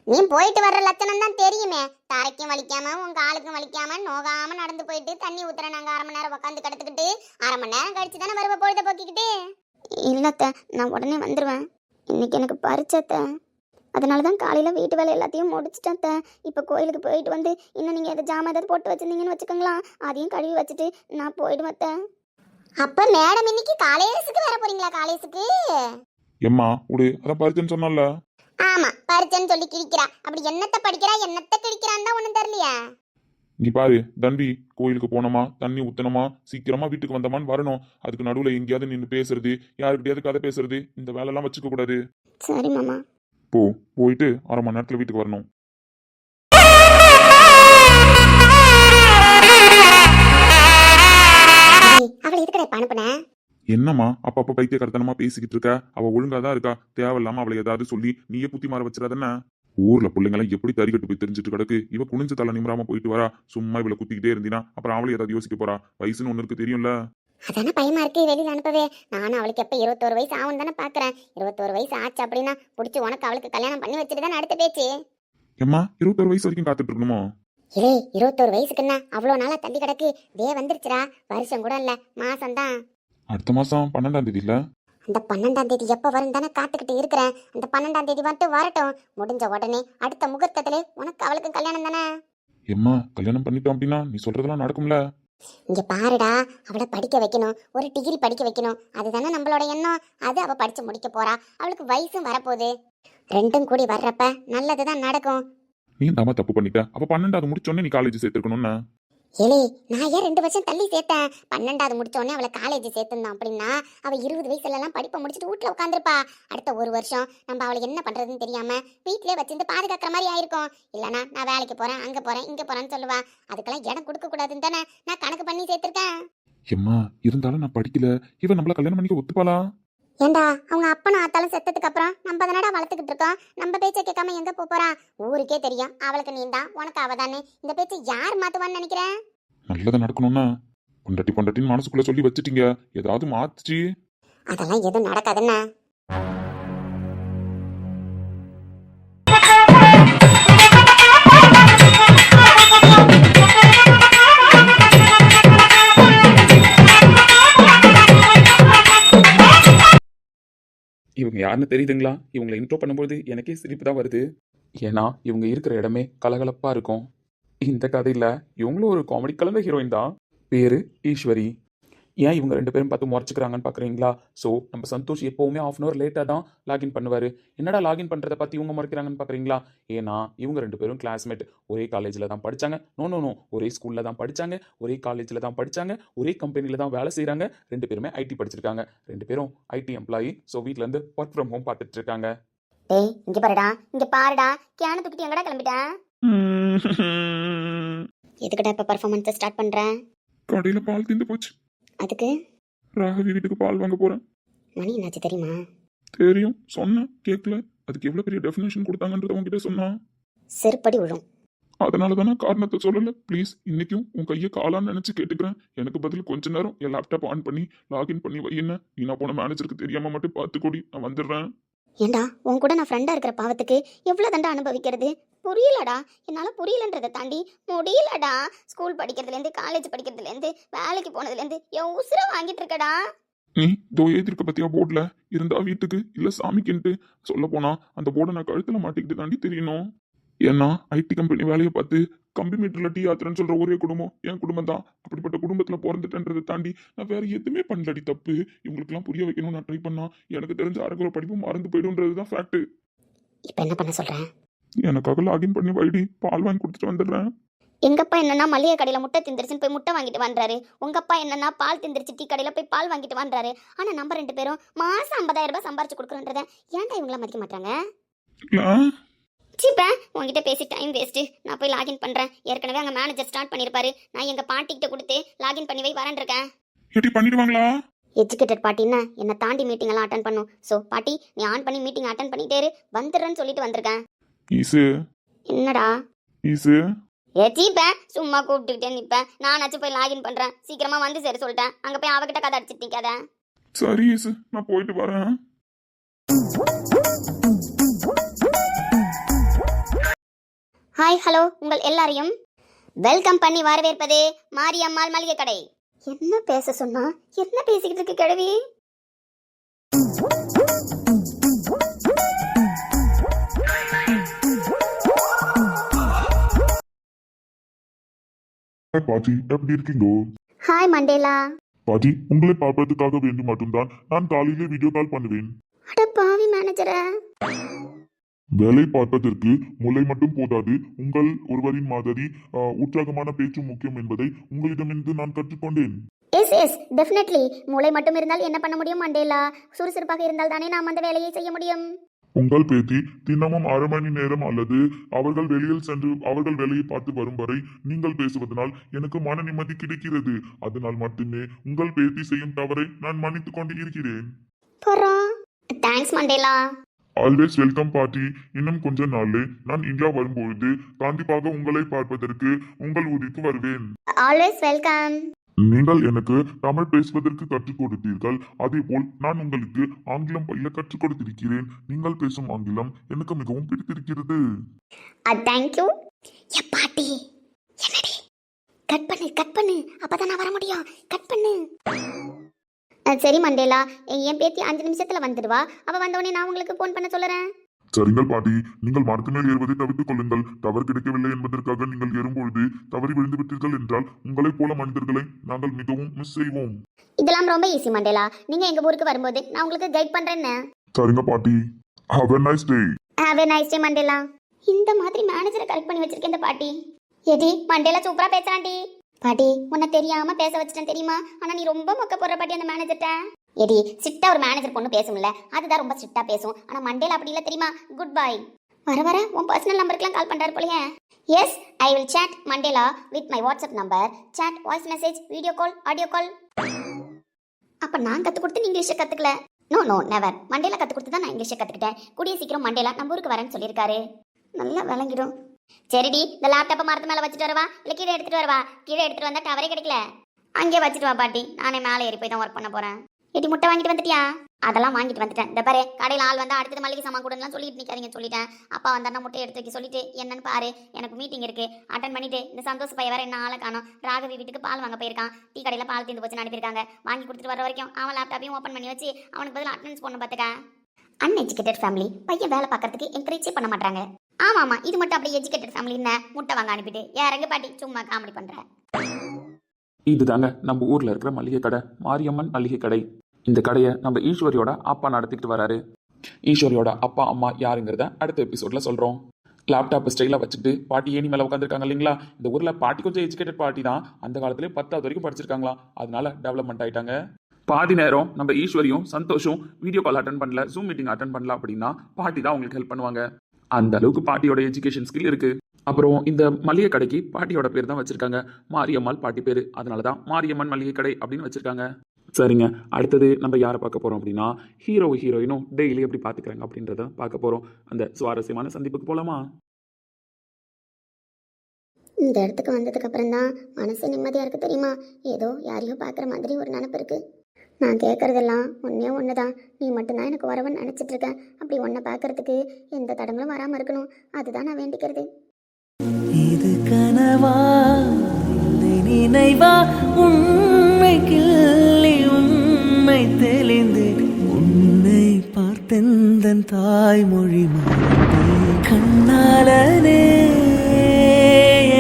நீ போயிட்டு வர்ற லட்சணம் தான் தெரியுமே. தரைக்கும் வலிக்காம உங்க ஆளுக்கும் வலிக்காம நோகாம நடந்து போயிட்டு தண்ணி ஊத்துற நாங்க 1/2 மணி நேரம் உட்காந்து கிடத்துக்கிட்டு 1/2 மணி நேரம் கழிச்சு தானே வருவ பொழுத போக்கிக்கிட்டு. இல்லத்த, நான் உடனே வந்துருவேன். இன்னைக்கு எனக்கு பரிச்சத்த, அதனாலதான் காலையில வீட்டு வேலை எல்லாத்தையும் முடிச்சுட்டேன். இப்ப கோயிலுக்கு போயிட்டு வந்து இன்னும் நீங்க எதாவது ஜாமான் ஏதாவது போட்டு வச்சிருந்தீங்கன்னு வச்சுக்கோங்களா, அதையும் கழுவி வச்சுட்டு நான் போயிடுவேன். அப்ப மேடம் இன்னைக்கு காலேஜுக்கு வர போறீங்களா? காலேஜுக்கு எம்மா விடு, அதான் பரிச்சுன்னு சொன்னல. ஆமா, பரிச்சைன்னு சொல்லி கிழிக்கிறா. அப்படி என்னத்த படிக்கிறா என்னத்த கிழிக்கிறான்னு தான் ஒண்ணும் தெரியலையா. இங்க பாரு தம்பி, கோயிலுக்கு போனோமா, தண்ணி ஊத்தணுமா, சீக்கிரமா வீட்டுக்கு வந்தோமான்னு வரணும். அதுக்கு நடுவுல எங்கேயாவது நின்று பேசுறது, யாருக்கிட்டையாவது கதை பேசுறது, இந்த வேலை எல்லாம் வச்சுக்க கூடாது. சரி மாமா. போயிட்டு 1/2 மணி நேரத்துல வீட்டுக்கு வரணும். அவளை எதுக்கடா இப்ப அனுப்புன? என்னம்மா அப்பப்ப பைத்தியக்காரத்தனமா பேசிக்கிட்டு இருக்க? அவ ஒழுங்காதான் இருக்கா, தேவையில்லாம அவளை ஏதாவது சொல்லி நீயே புத்தி மாற வச்சிடாதானே. ஊர்ல பிள்ளைங்களை எப்படி தறிக்கட்டு போய் தெரிஞ்சுட்டு கிடக்கு. இவ குனிஞ்ச தலை நிமிராம போயிட்டு வரா. சும்மா இவளை குத்திக்கிட்டே இருந்தினா அப்புறம் அவளை ஏதாவது யோசிக்க போறா. வயசுன்னு ஒண்ணு இருக்கு தெரியும்ல. அதானே பயமா இருக்கு வெளியில அனுப்பவே. நானும் அவளுக்கு எப்ப 21 வயசு ஆகும் தானே பாக்குறேன். 21 வயசு ஆச்சு அப்படின்னா புடிச்சு உனக்கு அவளுக்கு கல்யாணம் பண்ணி வச்சுட்டு தானே அடுத்த பேச்சு. ஏம்மா 21 வயசு வரைக்கும் காத்துட்டு இருக்கணுமோ? இல்லை, 21 வயசுக்கு என்ன அவ்வளோ நாளா தள்ளி கிடக்கு. வந்துருச்சுடா, வருஷம் கூட இல்ல, மாசம் தான். அடுத்த மாசம் 12ஆம் தேதி இல்ல? அந்த 12ஆம் தேதி எப்ப வரும் தானே காத்துக்கிட்டு இருக்கிறேன். அந்த 12ஆம் தேதி மட்டும் வரட்டும். முடிஞ்ச உடனே அடுத்த முகூர்த்தத்திலே உனக்கு அவளுக்கு கல்யாணம் தானே. எம்மா கல்யாணம் பண்ணிட்டோம் அப்படின்னா நீ சொல்றதெல்லாம் நடக்கும்ல? இங்க பாருடா, அவளை படிக்க வைக்கணும், ஒரு டிகிரி படிக்க வைக்கணும், அதுதானே நம்மளோட எண்ணம். அது அவ படிச்சு முடிக்க போறா, அவளுக்கு வயசும் வரப்போகுது. ரெண்டும் கூடி வர்றப்ப நல்லதுதான் நடக்கும். நீ தாமா தப்பு பண்ணிட்ட. அப்ப 12ஆவது முடிச்சோடனே நீ காலேஜ் சேர்த்துக்கணும்னு. ஏலே, நான் ஏன் 2 வருஷம் தள்ளி சேர்த்தேன்? 12ஆவது முடிச்ச உடனே அவளை காலேஜ் சேர்த்துந்தான் அப்படின்னா அவ 20 வயசுல எல்லாம் படிப்பை முடிச்சுட்டு வீட்டுல உட்காந்துருப்பா. அடுத்த 1 வருஷம் நம்ம அவளை என்ன பண்றதுன்னு தெரியாம வீட்லயே வச்சிருந்து பாதுகாக்கிற மாதிரி ஆயிருக்கும். இல்லனா நான் வேலைக்கு போறேன், அங்க போறேன், இங்க போறேன்னு சொல்லுவா. அதுக்கெல்லாம் இடம் கொடுக்க கூடாதுன்னு தானே நான் கணக்கு பண்ணி சேர்த்திருக்கேன். எம்மா இருந்தாலும் நான் படிக்கல, இவன் நம்மள கல்யாணம் பண்ணிக்க ஒத்துப்பாளா? ஏண்டா, அவங்க அப்பனும் ஆத்தாலும் செத்ததுக்கு அப்புறம் நம்ம தானடா வளர்த்துக்கிட்டு இருக்கோம். நம்ம பேச்சை கேட்காம எங்க போறா? ஊருக்கே தெரியும் அவளுக்கு நீ தான், உனக்கு அவதானே. இந்த பேச்சை யார் மாத்துவான்னு நினைக்கிறேன்? நல்லதா நடக்கணும்னா பொண்டாட்டின்னு மனசுக்குள்ள சொல்லி வச்சுட்டீங்க, ஏதாவது மாத்துச்சு. அதெல்லாம் எதுவும் நடக்காதுன்னா. இவங்க யாருன்னு தெரியுதுங்களா? இவங்களை இன்ட்ரோ பண்ணும்போது எனக்கே சிரிப்பு தான் வருது. ஏன்னா இவங்க இருக்கிற இடமே கலகலப்பா இருக்கும். இந்த கதையில இவங்களும் ஒரு காமெடி கலந்த ஹீரோயின் தான். பேரு ஈஸ்வரி. ஏன் இவங்க 2 பேரும் பார்த்து முறைச்சிக்கிறாங்கன்னு பார்க்குறீங்களா? ஸோ நம்ம சந்தோஷ் எப்போவுமே 1/2 hour லேட்டாக தான் லாகின் பண்ணுவார். என்னடா லாகின் பண்ணுறதை பார்த்து இவங்க முறைக்கிறாங்கன்னு பார்க்குறீங்களா? ஏன்னா இவங்க 2 பேரும் கிளாஸ்மேட், ஒரே காலேஜில் தான் படித்தாங்க. நோ ஒரே ஸ்கூலில் தான் படித்தாங்க, ஒரே காலேஜில் தான் படித்தாங்க, ஒரே கம்பெனியில் தான் வேலை செய்கிறாங்க. 2 பேருமே ஐடி படிச்சிருக்காங்க. 2 பேரும் ஐடி எம்ப்ளாயி. ஸோ வீட்டிலேருந்து ஒர்க் ஃப்ரம் ஹோம் பார்த்துட்டு இருக்காங்க. டேய், இங்க பாருடா, கேன தூக்கிட்டு எங்கடா கிளம்பிட்டேன்? எதுக்கடா இப்ப பர்ஃபார்மன்ஸ் ஸ்டார்ட் பண்றேன்? கடையில பால் தீந்து போச்சு, அதுக்கு ராகவி வீட்டுக்கு பால் வாங்க போறேன். மணி என்னாச்சு தெரியுமா? தெரியும், சொன்ன கேட்கல. அதுக்கு எவ்வளவு பெரிய டெஃபினேஷன் கொடுத்தாங்கன்றத உங்ககிட்ட சொன்னா செருப்படி விழும். அதனால தானே காரணத்தை சொல்லல. ப்ளீஸ் இன்னைக்கும் உன் கையை காலான்னு நினைச்சு கேட்டுக்கிறேன். எனக்கு பதில் கொஞ்ச நேரம் என் லேப்டாப் ஆன் பண்ணி லாகின் பண்ணி வையின்னு. நீ நான் போன மேனேஜருக்கு தெரியாம மட்டும் பார்த்து கூடி நான் வந்துடுறேன். ஏண்டா உன் கூட நான் ஃப்ரெண்டா இருக்கிற பாவத்துக்கு எவ்வளவு தண்டா அனுபவிக்கிறது? புரியலடா, என்னால புரியலன்றதை தாண்டி முடியலடா. ஸ்கூல் படிக்கிறதுலேருந்து காலேஜ் படிக்கிறதுலேருந்து வேலைக்கு போனதுலேருந்து என் உசுரை வாங்கிட்டு இருக்கடா. நீ இதோ எழுதிருக்க பத்தியா போர்டுல இருந்தா வீட்டுக்கு இல்ல சாமிக்குன்ட்டு. சொல்ல போனா அந்த போர்டை நான் கழுத்துல மாட்டிக்கிட்டு தாண்டி தெரியணும். ஏன்னா ஐடி கம்பெனி வேலையை பார்த்து கம்பி மீட்டர்ல டீ ஆத்துறேன்னு சொல்ற ஒரே குடும்பம் என் குடும்பம் தான். அப்படிப்பட்ட குடும்பத்துல பிறந்துட்டேன்றதை தாண்டி நான் வேற எதுவுமே பண்ணலடி தப்பு. இவங்களுக்கெல்லாம் புரிய வைக்கணும்னு நான் ட்ரை பண்ணா எனக்கு தெரிஞ்ச அரைக்குற படிப்பு மறந்து போயிடும்ன்றதுதான் ஃபேக்ட். இப்போ என்ன பண்ண சொல்றேன்? எனக்காக லாகின் பண்ணி வைடி, பால் வாங்கி கொடுத்துட்டு வந்துடுறேன். எங்க அப்பா என்னன்னா மளிகை கடையில முட்டை திந்திருச்சுன்னு போய் முட்டை வாங்கிட்டு வந்தாரு. உங்க அப்பா என்னன்னா பால் திந்திருச்சு டீ கடையில போய் பால் வாங்கிட்டு வந்தாரு. ஆனா நம்ம 2 பேரும் மாசம் 50,000 ரூபாய் சம்பாரிச்சு கொடுக்குறோன்றத ஏன்டா இவங்கள மதிக்க மாட்டாங்க? சீப்ப உங்ககிட்ட பேசி டைம் வேஸ்ட். நான் போய் லாகின் பண்றேன். ஏற்கனவே அங்க மேனேஜர் ஸ்டார்ட் பண்ணிருப்பாரு. நான் எங்க பாட்டிகிட்ட கொடுத்து லாகின் பண்ணி வை வரேன் இருக்கேன். ஏடி பண்ணிடுவாங்களா? எஜுகேட்டட் பாட்டின்னா என்னை தாண்டி மீட்டிங் எல்லாம் அட்டன் பண்ணும். ஸோ பாட்டி நீ ஆன் பண்ணி மீட்டிங் அட்டன் பண்ணிட்டே இரு, வந்துடுறேன்னு சொல்லிட்டு வந்திருக்கேன். ஈசு என்னடா ஈசு ஏச்சிப்பேன் சும்மா கூப்பிட்டுக்கிட்டே நிற்பேன். நானாச்சும் போய் லாகின் பண்றேன். சீக்கிரமா வந்து சரி சொல்லிட்டேன். அங்க போய் அவகிட்ட கதை அடிச்சிட்டு நிக்காத. சரி ஈசு, நான் போயிட்டு வரேன். ஹாய் ஹலோ, உங்கள் எல்லாரையும் வெல்கம் பண்ணி வரவேற்பது மாரியம்மாள் மளிகை கடை. என்ன பேச சொன்னா என்ன பேசிக்கிட்டு இருக்கு கிழவி? பாட்டி எப்படி இருக்கீங்க? Hi Mandela. பாட்டி உங்களை பார்ப்பதற்காக வேண்டி மட்டும்தான் நான் காலையிலே வீடியோ கால் பண்ணுவேன். அட பாவி மேனேஜரா. வேலை பார்ப்பதற்கு மூளை மட்டும் போதாது, உங்கள் ஒருவரின் மாதிரி உற்சாகமான பேச்சு முக்கியம் என்பதை உங்களிடமிருந்து நான் கற்றுக்கொண்டேன். Yes definitely. மூளை மட்டும் இருந்தால் என்ன பண்ண முடியும் மண்டேலா? சுறுசுறுப்பாக இருந்தால் தானே நாம் அந்த வேலையை செய்ய முடியும். உங்கள் பேத்தி தினமும் 1/2 மணி நேரம் அல்லது அவர்கள் வெளியில் சென்று அவர்கள் வேலையை பார்த்து வரும் வரை நீங்கள் பேசுவதனால் எனக்கு மன நிம்மதி கிடைக்கிறது. அதனால் மட்டுமே உங்கள் பேத்தி செய்யும் தவறை நான் மன்னித்துக் கொண்டு இருக்கிறேன். Thanks Mandela. ஆல்வேஸ் வெல்கம் பாட்டி. இன்னும் கொஞ்ச நாளே நான் இந்தியா வரும்பொழுது கண்டிப்பாக உங்களை பார்ப்பதற்கு உங்கள் ஊருக்கு வருவேன். Always welcome. நீங்கள் எனக்கு தமிழ் பேசுவதற்கு கற்றுக் கொடுத்தீர்கள், அதே போல் நான் உங்களுக்கு ஆங்கிலம் பயில கற்றுக் கொடுத்திருக்கிறேன். நீங்கள் பேசும் ஆங்கிலம் எனக்கு மிகவும் பிடித்திருக்கிறது. தேங்க்யூ. பாட்டி என்னடி கட் பண்ணு அப்பதான் நான் வர முடியும். கட் பண்ணு. சரி மண்டேலா, என் பேத்தி 5 நிமிஷத்துல வந்துடுவா. அவ வந்தவொடனே நான் உங்களுக்கு போன் பண்ண சொல்லுறேன். சரிங்கள் பாட்டி, நீங்கள் மரத்து மேல் ஏறுவதை தவிர்த்துக் கொள்ளுங்கள். டவர் கிடைக்கவில்லை என்பதற்காக நீங்கள் ஏறும்பொழுது தவறி விழுந்து விட்டீர்கள் என்றால் உங்களைப் போல மனிதர்களை நாங்கள் மிகவும் மிஸ் செய்வோம். இதெல்லாம் ரொம்ப ஈஸி மண்டேலா. நீங்க எங்க ஊருக்கு வரும்போது நான் உங்களுக்கு கைட் பண்றேன்னு. சரிங்க பாட்டி. Have a nice day. Have a nice day Mandela. இந்த மாதிரி மேனேஜரை கரெக்ட் பண்ணி வச்சிருக்கேன் இந்த பாட்டி. ஏடி மண்டேலா சூப்பரா பேசுறான்டி. பாட்டி உன்னை தெரியாம பேச வச்சிட்டேன் தெரியுமா? ஆனா நீ ரொம்ப மொக்க போடுற பாட்டி அந்த மேனேஜர்ட்ட. ஏடி ஸ்ட்ரிக்டா ஒரு மேனேஜர் பொண்ணு பேசும்ல, அதுதான் ரொம்ப ஸ்ட்ரிக்டா பேசும். ஆனா மண்டேலா அப்படி இல்ல தெரியுமா? Good bye. வர உன் பர்சனல் நம்பருக்குலாம் கால் பண்றாரு போலயே. Yes I will chat Mandela with my WhatsApp number. chat, voice message, video call, audio call. அப்ப நான் கத்து கொடுத்து நீ இங்கிலீஷை கத்துக்கல? No never. மண்டேலா கத்து கொடுத்து தான் நான் இங்கிலீஷை கத்துக்கிட்டேன். கூடிய சீக்கிரம் மண்டேலா நம்ம ஊருக்கு வரேன்னு சொல்லியிருக்காரு. நல்லா விளங்கிடும். சரிடி, இந்த லேப்டாப்பை மரத்து மேலே வச்சுட்டு வரவா இல்லை கீழே எடுத்துட்டு வரவா? கீழே எடுத்துட்டு வந்தா டவரே கிடைக்கல. அங்கே வச்சுட்டு வா பாட்டி, நானே மேலே ஏறி போய் தான் ஒர்க் பண்ண போறேன். எடி முட்டை வாங்கிட்டு வந்துட்டியா? அதெல்லாம் வாங்கிட்டு வந்துட்டேன். இந்த பாரு, கடையில் ஆள் வந்தா அடுத்தது மளிகை சாமான் கூடலாம் சொல்லிட்டு நிற்காதீங்கன்னு சொல்லிட்டேன். அப்பா வந்தாருன்னா முட்டை எடுத்து வைக்க சொல்லிட்டு என்னன்னு பாரு. எனக்கு மீட்டிங் இருக்கு, அட்டன் பண்ணிட்டு. இந்த சந்தோஷ் பையன் வேற என்ன ஆளை காணோம். ராகவி வீட்டுக்கு பால் வாங்க போயிருக்கான். டீ கடையில் பால் தீர்ந்து போச்சுன்னு அனுப்பியிருக்காங்க. வாங்கி கொடுத்துட்டு வர வரைக்கும் அவன் லேப்டாப்பையும் ஓப்பன் பண்ணி வச்சு அவனுக்கு பதில் அட்டெண்டன்ஸ் போடணும் பார்த்துக்க. அன்எஜுகேட்டட் ஃபேமிலி பையன் வேலை பார்க்கறதுக்கு என்கரேஜே பண்ண மாட்டாங்க. ஆமாமா, இது மட்டும் அப்படியே எஜுகேட்டட் ஃபேமிலி என்ன முட்டை வாங்க அனுப்பிட்டு யாரங்க பாட்டி சும்மா காமெடி பண்ற. இதுதாங்க நம்ம ஊர்ல இருக்கிற மளிகை கடை, மாரியம்மன் மளிகை கடை. இந்த கடையை நம்ம ஈஸ்வரியோட அப்பா நடத்திக்கிட்டு வராரு. ஈஸ்வரியோட அப்பா அம்மா யாருங்கிறத அடுத்த எபிசோட்ல சொல்றோம். லேப்டாப் ஸ்டைல வச்சுட்டு பாட்டி ஏணி மேல உட்காந்துருக்காங்க இல்லைங்களா? இந்த ஊர்ல பாட்டி கொஞ்சம் எஜுகேட்டட் பாட்டி தான். அந்த காலத்திலே 10வது வரைக்கும் படிச்சிருக்காங்களா, அதனால டெவலப்மெண்ட் ஆயிட்டாங்க. பாதி நேரம் நம்ம ஈஸ்வரியும் சந்தோஷம் வீடியோ கால் அட்டன் பண்ணல, ஜூம் மீட்டிங் அட்டன் பண்ணல அப்படின்னா பாட்டி தான் உங்களுக்கு ஹெல்ப் பண்ணுவாங்க. அந்த அளவுக்கு பாட்டியோட எஜுகேஷன் ஸ்கில் இருக்கு. அப்புறம் இந்த மளிகை கடைக்கு பாட்டியோட பேர் தான் வச்சிருக்காங்க, மாரியம்மாள் பாட்டி பேரு. அதனாலதான் மாரியம்மன் மளிகை கடை அப்படின்னு வச்சிருக்காங்க. சரிங்க, அடுத்தது நம்ம யாரை பார்க்க போறோம் அப்படின்னா ஹீரோ ஹீரோயினும் டெய்லி எப்படி பாத்துக்கிறாங்க அப்படின்றத பார்க்க போறோம். அந்த சுவாரஸ்யமான சந்திப்புக்கு போலாமா? இந்த இடத்துக்கு வந்ததுக்கு அப்புறம் தான் மனசு நிம்மதியா இருக்கு தெரியுமா? ஏதோ யாரையோ பார்க்குற மாதிரி ஒரு நினப்பு இருக்கு. நான் கேட்குறதெல்லாம் ஒன்றே ஒன்று தான். நீ மட்டும்தான் எனக்கு வரவன்னு நினச்சிட்டு இருக்கேன். அப்படி உன்னை பார்க்கறதுக்கு எந்த தடங்களும் வராமல் இருக்கணும். அதுதான் நான் வேண்டிக்கிறது. இது கனவா இல்லை நினைவா, உண்மை கிள்ளி உண்மை தெளிந்து உன்னை பார்த்தெந்தன் தாய்மொழி மறந்தே. கண்ணாலனே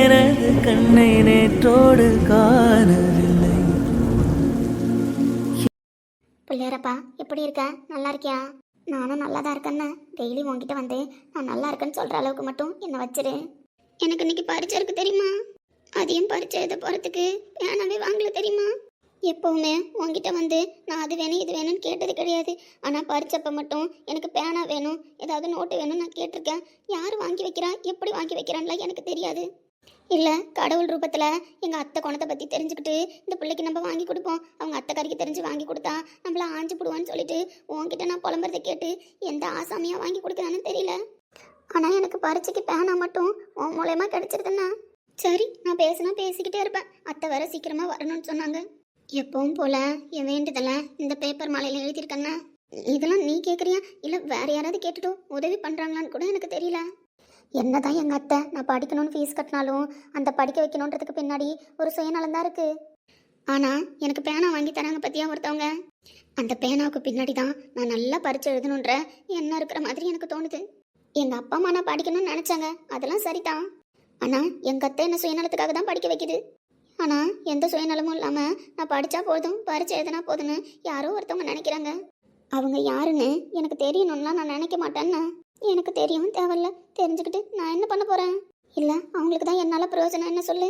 எனது கண்ணை நேற்றோடு காணவில்லை. பிள்ளையாரப்பா, எப்படி இருக்க? நல்லா இருக்கியா? நானும் நல்லா தான் இருக்கேன்னு டெய்லி உன்கிட்ட வந்து நான் நல்லா இருக்கேன்னு சொல்கிற அளவுக்கு மட்டும் என்னை வச்சிரு. எனக்கு இன்னைக்கு பரீட்சை இருக்கு தெரியுமா? அதையும் பரீட்சை எழுத போகிறதுக்கு பேனாவே வாங்கல தெரியுமா? எப்போவுமே உன்கிட்ட வந்து நான் அது வேணும் இது வேணும்னு கேட்டது கிடையாது. ஆனால் பரீட்சப்போ மட்டும் எனக்கு பேனா வேணும், ஏதாவது நோட்டு வேணும்னு நான் கேட்டிருக்கேன். யார் வாங்கி வைக்கிறா, எப்படி வாங்கி வைக்கிறான்லாம் எனக்கு தெரியாது. இல்லை, கடவுள் ரூபத்தில் எங்கள் அத்தை குணத்தை பற்றி தெரிஞ்சுக்கிட்டு இந்த பிள்ளைக்கு நம்ம வாங்கி கொடுப்போம், அவங்க அத்தைக்காரிக்கு தெரிஞ்சு வாங்கி கொடுத்தா நம்மள ஆஞ்சு போடுவான்னு சொல்லிட்டு உன்கிட்ட நான் புலம்புறதை கேட்டு எந்த ஆசாமியாக வாங்கி கொடுக்குறான்னு தெரியல. ஆனால் எனக்கு பரீட்சைக்கு பேனா மட்டும் உன் மூலயமா கிடைச்சிருதுன்னா சரி, நான் பேசினா பேசிக்கிட்டே இருப்பேன். அத்தை வேற சீக்கிரமாக வரணும்னு சொன்னாங்க. எப்பவும் போல என் வேண்டுதலை இந்த பேப்பர் மாலையில் எழுதியிருக்கேன்னா இதெல்லாம் நீ கேட்குறியா இல்லை வேற யாராவது கேட்டுட்டு உதவி பண்ணுறாங்களான்னு கூட எனக்கு தெரியல. என்னதான் எங்கள் அத்தை நான் படிக்கணும்னு ஃபீஸ் கட்டினாலும் அந்த படிக்க வைக்கணுன்றதுக்கு பின்னாடி ஒரு சுயநலம் தான் இருக்குது. ஆனால் எனக்கு பேனா வாங்கி தராங்க பற்றியா ஒருத்தவங்க, அந்த பேனாவுக்கு பின்னாடி தான் நான் நல்லா பரீட்சை எழுதணுன்ற எண்ணம் இருக்கிற மாதிரி எனக்கு தோணுது. எங்கள் அப்பா அம்மா நான் படிக்கணும்னு நினச்சாங்க, அதெல்லாம் சரிதான். ஆனால் எங்கள் அத்தை என்ன சுயநலத்துக்காக தான் படிக்க வைக்குது. ஆனால் எந்த சுயநலமும் இல்லாமல் நான் படித்தா போதும், பரீட்சை எழுதினா போதுன்னு யாரோ ஒருத்தவங்க நினைக்கிறாங்க. அவங்க யாருன்னு எனக்கு தெரியணும்லாம் நான் நினைக்க மாட்டேன்னா. எனக்கு தெரியும் தேவையில்ல, தெரிஞ்சுக்கிட்டு நான் என்ன பண்ண போகிறேன்? இல்லை, அவங்களுக்கு தான் என்னால் பிரயோஜனம் என்ன சொல்லு.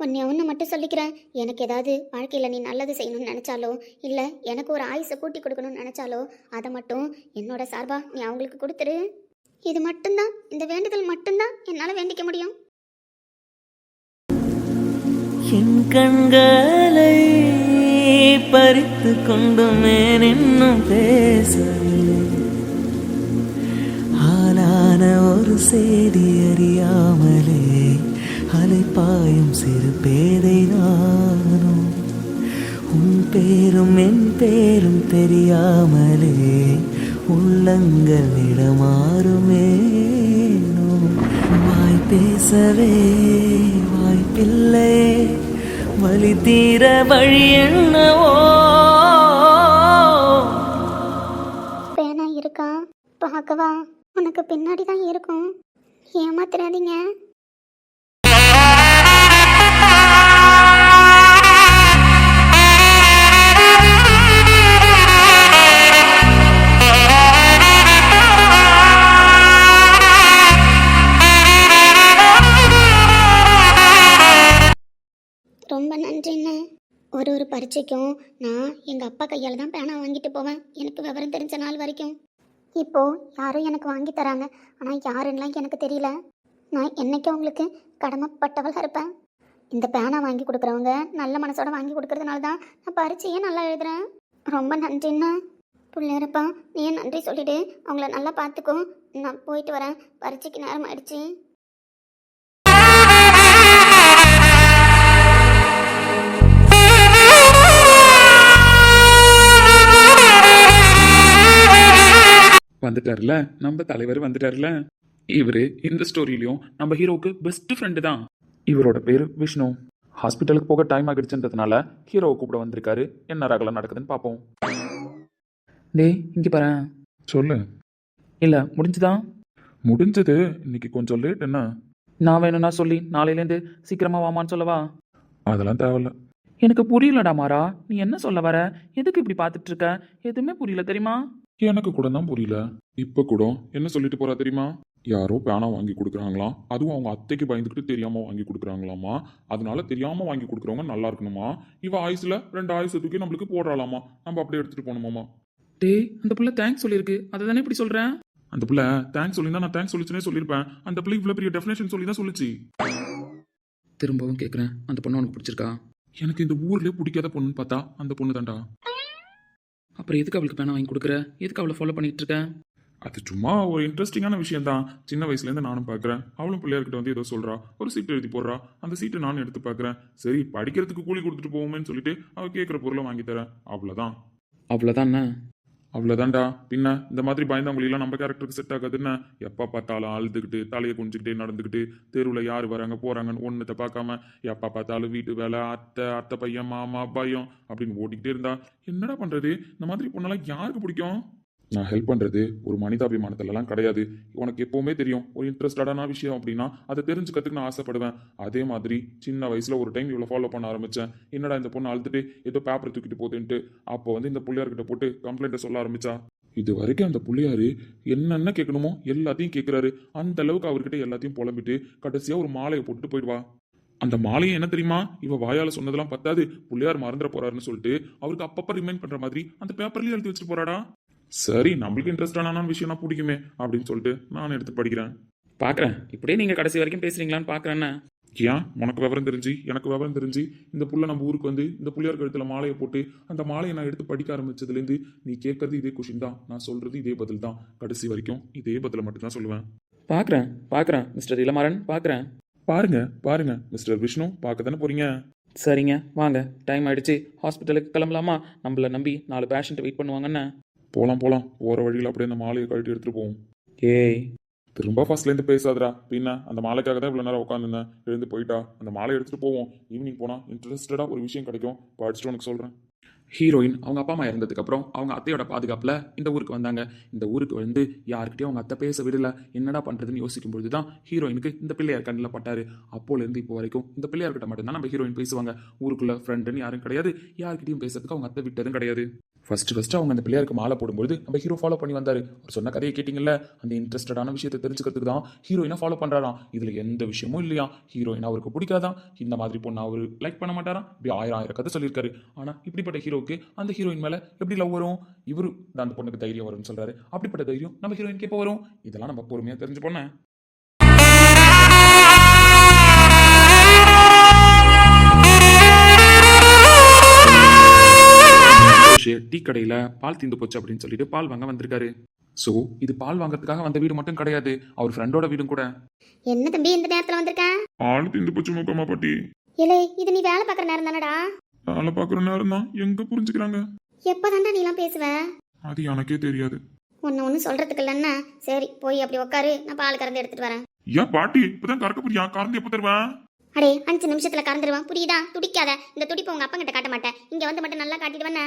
ஒன்று மட்டும் சொல்லிக்கிறேன், எனக்கு ஏதாவது வாழ்க்கையில் நீ நல்லது செய்யணும்னு நினச்சாலோ இல்லை எனக்கு ஒரு ஆயுசை கூட்டி கொடுக்கணும்னு நினச்சாலோ அதை மட்டும் என்னோட சார்பாக நீ அவங்களுக்கு கொடுத்துரு. இது மட்டும்தான், இந்த வேண்டுதல் மட்டும்தான் என்னால் வேண்டிக்க முடியும். என் கண்களை பறித்து கொண்டுமே இன்னும் பேசவில்லை. ஆளான ஒரு செய்தி அறியாமலே அலைப்பாயும் சிறு பேதை நானும். உன் பேரும் என் பேரும் தெரியாமலே உள்ளங்கள் இடமாறுமேனோ. வாய் பேசவே வாய்ப்பில்லை, வழி தீர வழி என்னவோ. பேனா இருக்கா பார்க்கவா? உனக்கு பின்னாடி தான் இருக்கும், ஏமாத்திராதீங்க. ரொம்ப நன்றிண்ணே. ஒரு பரீட்சைக்கும் நான் எங்கள் அப்பா கையால் தான் பேனா வாங்கிட்டு போவேன், எனக்கு விவரம் தெரிஞ்ச நாள் வரைக்கும். இப்போது யாரும் எனக்கு வாங்கி தராங்க, ஆனால் யாருன்னெலாம் எனக்கு தெரியல. நான் என்றைக்கும் அவங்களுக்கு கடமைப்பட்டவளாக இருப்பேன். இந்த பேனா வாங்கி கொடுக்குறவங்க நல்ல மனசோட வாங்கி கொடுக்கறதுனால தான் நான் பரீட்சையே நல்லா எழுதுறேன். ரொம்ப நன்றிண்ணா. பிள்ளையரப்பா, நீயே நன்றி சொல்லிவிடு, அவங்கள நல்லா பார்த்துக்கோ. நான் போயிட்டு வரேன், பரீட்சைக்கு நேரம் ஆயிடுச்சு. வந்துட்டார்ல நம்ம தலைவர், வந்துட்டார்ல. இவரு இந்த ஸ்டோரியிலையும் நம்ம ஹீரோவுக்கு பெஸ்ட் ஃப்ரெண்டு தான். இவரோட பேர் விஷ்ணு. ஹாஸ்பிட்டலுக்கு போக டைம் ஆகிடுச்சுன்றதுனால ஹீரோவை கூப்பிட வந்திருக்காரு. என்ன ரகலம் நடக்குதுன்னு பார்ப்போம். டேய், இங்கே பாரு. சொல்லு. இல்லை, முடிஞ்சுதா? முடிஞ்சது. இன்னைக்கு கொஞ்சம் லேட். என்ன நான் வேணும்னா சொல்லி நாளையிலேருந்து சீக்கிரமாக வாமான்னு சொல்லவா? அதெல்லாம் தேவையில்ல. எனக்கு புரியலடா மாறா, நீ என்ன சொல்ல வர? எதுக்கு இப்படி பார்த்துட்டு இருக்க? எதுவுமே புரியல தெரியுமா? எனக்கு கூட தான் புரியல. இப்ப கூட என்ன சொல்லிட்டு போறா தெரியுமா? யாரோ பேனா வாங்கி கொடுக்குறாங்களாம், அதுவும் அவங்க அத்தைக்கு பயந்துக்கிட்டு தெரியாம வாங்கி கொடுக்குறாங்களாமா. அதனால தெரியாம வாங்கி கொடுக்குறவங்க நல்லா இருக்கணுமா. இவ ஆயுசுல 2 ஆயுசு தூக்கி நம்மளுக்கு போடுறாளாமா, நம்ம அப்படியே எடுத்துட்டு போகணுமாமா. டேய், அந்த பிள்ளை தேங்க்ஸ் சொல்லியிருக்கு, அதை தானே இப்படி சொல்கிறேன்? அந்த பிள்ளை தேங்க்ஸ் சொல்லியிருந்தா நான் தேங்க்ஸ் சொல்லிச்சுனே சொல்லியிருப்பேன். அந்த பிள்ளை இவ்வளோ பெரிய டெஃபினேஷன் சொல்லி தான் சொல்லிச்சு. திரும்பவும் கேட்குறேன், அந்த பொண்ணு உனக்கு பிடிச்சிருக்கா? எனக்கு இந்த ஊர்லேயே பிடிக்காத பொண்ணுன்னு பார்த்தா அந்த பொண்ணு தான்டா. அப்புறம் எதுக்கு அவளுக்கு பேனா வாங்கி கொடுக்குற? எதுக்கு அவளை ஃபாலோ பண்ணிட்டு இருக்க? அது சும்மா ஒரு இன்ட்ரெஸ்டிங்கான விஷயம் தான். சின்ன வயசுலேருந்து நானும் பார்க்குறேன். அவளும் பிள்ளையார்கிட்ட வந்து ஏதோ சொல்கிறா, ஒரு சீட்டு எழுதி போடுறா. அந்த சீட்டு நானும் எடுத்து பார்க்குறேன். சரி, படிக்கிறதுக்கு கூலி கொடுத்துட்டு போவோமேன்னு சொல்லிட்டு அவள் கேட்குற பொருளை வாங்கி தரேன், அவ்வளோதான். அவ்வளோதாண்ணே. அவ்வளோதான்டா. பின்ன இந்த மாதிரி பயந்தவங்களெல்லாம் நம்ம கேரக்டருக்கு செட் ஆகாதுன்னு எப்போ பார்த்தாலும் அழுதுகிட்டு தலையை குஞ்சிக்கிட்டே நடந்துக்கிட்டு தெருவில் யார் வராங்க போகிறாங்கன்னு ஒன்றத்தை பார்க்காம எப்போ பார்த்தாலும் வீட்டு வேலை அத்தை அத்தை பையன் மாமா பயம் அப்படின்னு ஓடிக்கிட்டே இருந்தா என்னடா பண்ணுறது? இந்த மாதிரி பொண்ணெல்லாம் யாருக்கு பிடிக்கும்? நான் ஹெல்ப் பண்ணுறது ஒரு மனிதாபிமானத்துலலாம் கிடையாது. உனக்கு எப்போவுமே தெரியும் ஒரு இன்ட்ரெஸ்டடான விஷயம் அப்படின்னா அதை தெரிஞ்சுக்கிறதுக்கு நான் ஆசைப்படுவேன். அதே மாதிரி சின்ன வயசில் ஒரு டைம் இவ்வளோ ஃபாலோ பண்ண ஆரம்பித்தேன். என்னடா இந்த பொண்ணு அழுதுட்டு ஏதோ பேப்பரை தூக்கிட்டு போகுதுன்ட்டு அப்போ வந்து இந்த பிள்ளையார்கிட்ட போட்டு கம்ப்ளைண்ட்டை சொல்ல ஆரம்பித்தா. இது வரைக்கும் அந்த பிள்ளையாரு என்னென்ன கேட்கணுமோ எல்லாத்தையும் கேட்குறாரு. அந்த அளவுக்கு அவர்கிட்ட எல்லாத்தையும் புலம்பிட்டு கடைசியாக ஒரு மாலையை போட்டுட்டு போயிடுவா. அந்த மாலையை என்ன தெரியுமா, இவ வாயால சொன்னதெல்லாம் பத்தாது பிள்ளையார் மறந்துட போறாருன்னு சொல்லிட்டு அவருக்கு அப்பப்போ ரிமைண்ட் பண்ற மாதிரி அந்த பேப்பர்லயே எழுதி வச்சுட்டு போறாடா. சரி, நம்மளுக்கு இன்ட்ரெஸ்டான விஷயம்னா பிடிக்குமே அப்படின்னு சொல்லிட்டு நான் எடுத்து படிக்கிறேன். பார்க்குறேன், இப்படியே நீங்கள் கடைசி வரைக்கும் பேசுகிறீங்களான்னு பார்க்குறேண்ணே. ஏன் உனக்கு விவரம் தெரிஞ்சு எனக்கு விவரம் தெரிஞ்சு இந்த புள்ள நம்ம ஊருக்கு வந்து இந்த புள்ளியார் கழுத்தில் மாலையை போட்டு அந்த மாலையை நான் எடுத்து படிக்க ஆரம்பிச்சதுலேருந்து நீ கேட்கறது இதே கொஷின் தான், நான் சொல்றது இதே பதில் தான். கடைசி வரைக்கும் இதே பதிலை மட்டும்தான் சொல்லுவேன். பார்க்குறேன் மிஸ்டர் இளமாறன், பார்க்குறேன். பாருங்க மிஸ்டர் விஷ்ணு, பார்க்க தானே போறீங்க? சரிங்க, வாங்க, டைம் ஆயிடுச்சு, ஹாஸ்பிட்டலுக்கு கிளம்பலாமா? நம்மளை நம்பி 4 பேஷண்ட் வெயிட் பண்ணுவாங்கண்ணே. போலாம் போகிற வழியில் அப்படியே அந்த மாலையை கழட்டி எடுத்துட்டு போவோம். ஏய், திரும்ப ஃபர்ஸ்ட்லேருந்து பேசாதடா. பின்ன அந்த மாலைக்காக தான் இவ்வளோ நேரம் உட்காந்துருந்தேன். எழுந்து போயிட்டா அந்த மாலை எடுத்துகிட்டு போவோம். ஈவினிங் போனால் இன்ட்ரெஸ்டடாக ஒரு விஷயம் கிடைக்கும், படிச்சுட்டு உனக்கு சொல்கிறேன். ஹீரோயின் அவங்க அப்பா அம்மா இறந்ததுக்கப்புறம் அவங்க அத்தையோட பாதுகாப்பில் இந்த ஊருக்கு வந்தாங்க. இந்த ஊருக்கு வந்து யாருக்கிட்டையும் அவங்க அத்தை பேச விடல. என்னடா பண்ணுறதுன்னு யோசிக்கும் பொழுது தான் ஹீரோயினுக்கு இந்த பிள்ளையார் கண்ணில் பட்டாரு. அப்போலேருந்து இப்போ வரைக்கும் இந்த பிள்ளையார்கிட்ட மட்டும்தான் நம்ம ஹீரோயின் பேசுவாங்க. ஊருக்குள்ள ஃப்ரெண்டுன்னு யாரும் கிடையாது, யார்கிட்டையும் பேசுறதுக்கு அவங்க அத்தை விட்டதும் கிடையாது. ஃபர்ஸ்ட் அவங்க அந்த பிள்ளையாருக்கு மாலை போடும்போது நம்ம ஹீரோ ஃபாலோ பண்ணி வந்தார். அவர் சொன்ன கதையை கேட்டிங்கல்ல, அந்த இன்ட்ரெஸ்டடான விஷயத்தை தெரிஞ்சுக்கிறதுக்கு தான் ஹீரோயினை ஃபாலோ பண்ணுறாராம். இதில் எந்த விஷயமும் இல்லையா, ஹீரோயின் அவருக்கு பிடிக்காதான், இந்த மாதிரி பொண்ணு அவர் லைக் பண்ண மாட்டாராம். இப்படி ஆயிரம் கதை சொல்லியிருக்காரு. ஆனால் இப்படிப்பட்ட ஹீரோக்கு அந்த ஹீரோயின் மேலே எப்படி லவ் வரும்? இவரு தான் அந்த பொண்ணுக்கு தைரியம் வரும்னு சொல்கிறாரு. அப்படிப்பட்ட தைரியம் நம்ம ஹீரோயினுக்கு எப்போ வரும்? இதெல்லாம் நம்ம பொறுமையாக தெரிஞ்சு போனேன். டீ கடையில் பால் தீந்து போச்சு அப்படின்னு சொல்லிட்டு பால் வாங்க வந்திருக்காரு. ஸோ இது பால் வாங்கறதுக்காக வந்த வீடு மட்டும் கிடையாது, அவர் ஃப்ரெண்டோட வீடும் கூட. என்ன தம்பி இந்த நேரத்துல வந்திருக்கேன்? ஆளு திந்து போச்சு மூக்கம்மா பாட்டி. இல்லை, இது நீ வேலை பார்க்குற நேரம் தானடா? வேலை பார்க்குற நேரம் தான், எங்க புரிஞ்சுக்கிறாங்க? எப்போதான்டா நீலாம் பேசுவ? அது எனக்கே தெரியாது. ஒன்னு சொல்றதுக்கு இல்லைன்னா சரி போய் அப்படி உட்காரு, நான் பால் கறந்து எடுத்துட்டு வரேன். ஏன் பாட்டி இப்பதான் கறக்க புரியா? கறந்து எப்ப தருவேன்? அடே 5 நிமிஷத்துல கறந்துருவான், புரியுதா? துடிக்காத. இந்த துடிப்பு உங்க அப்பா கிட்ட காட்ட மாட்டேன், இங்க வந்து மட்டும் நல்லா காட்டிட்டு வேணா.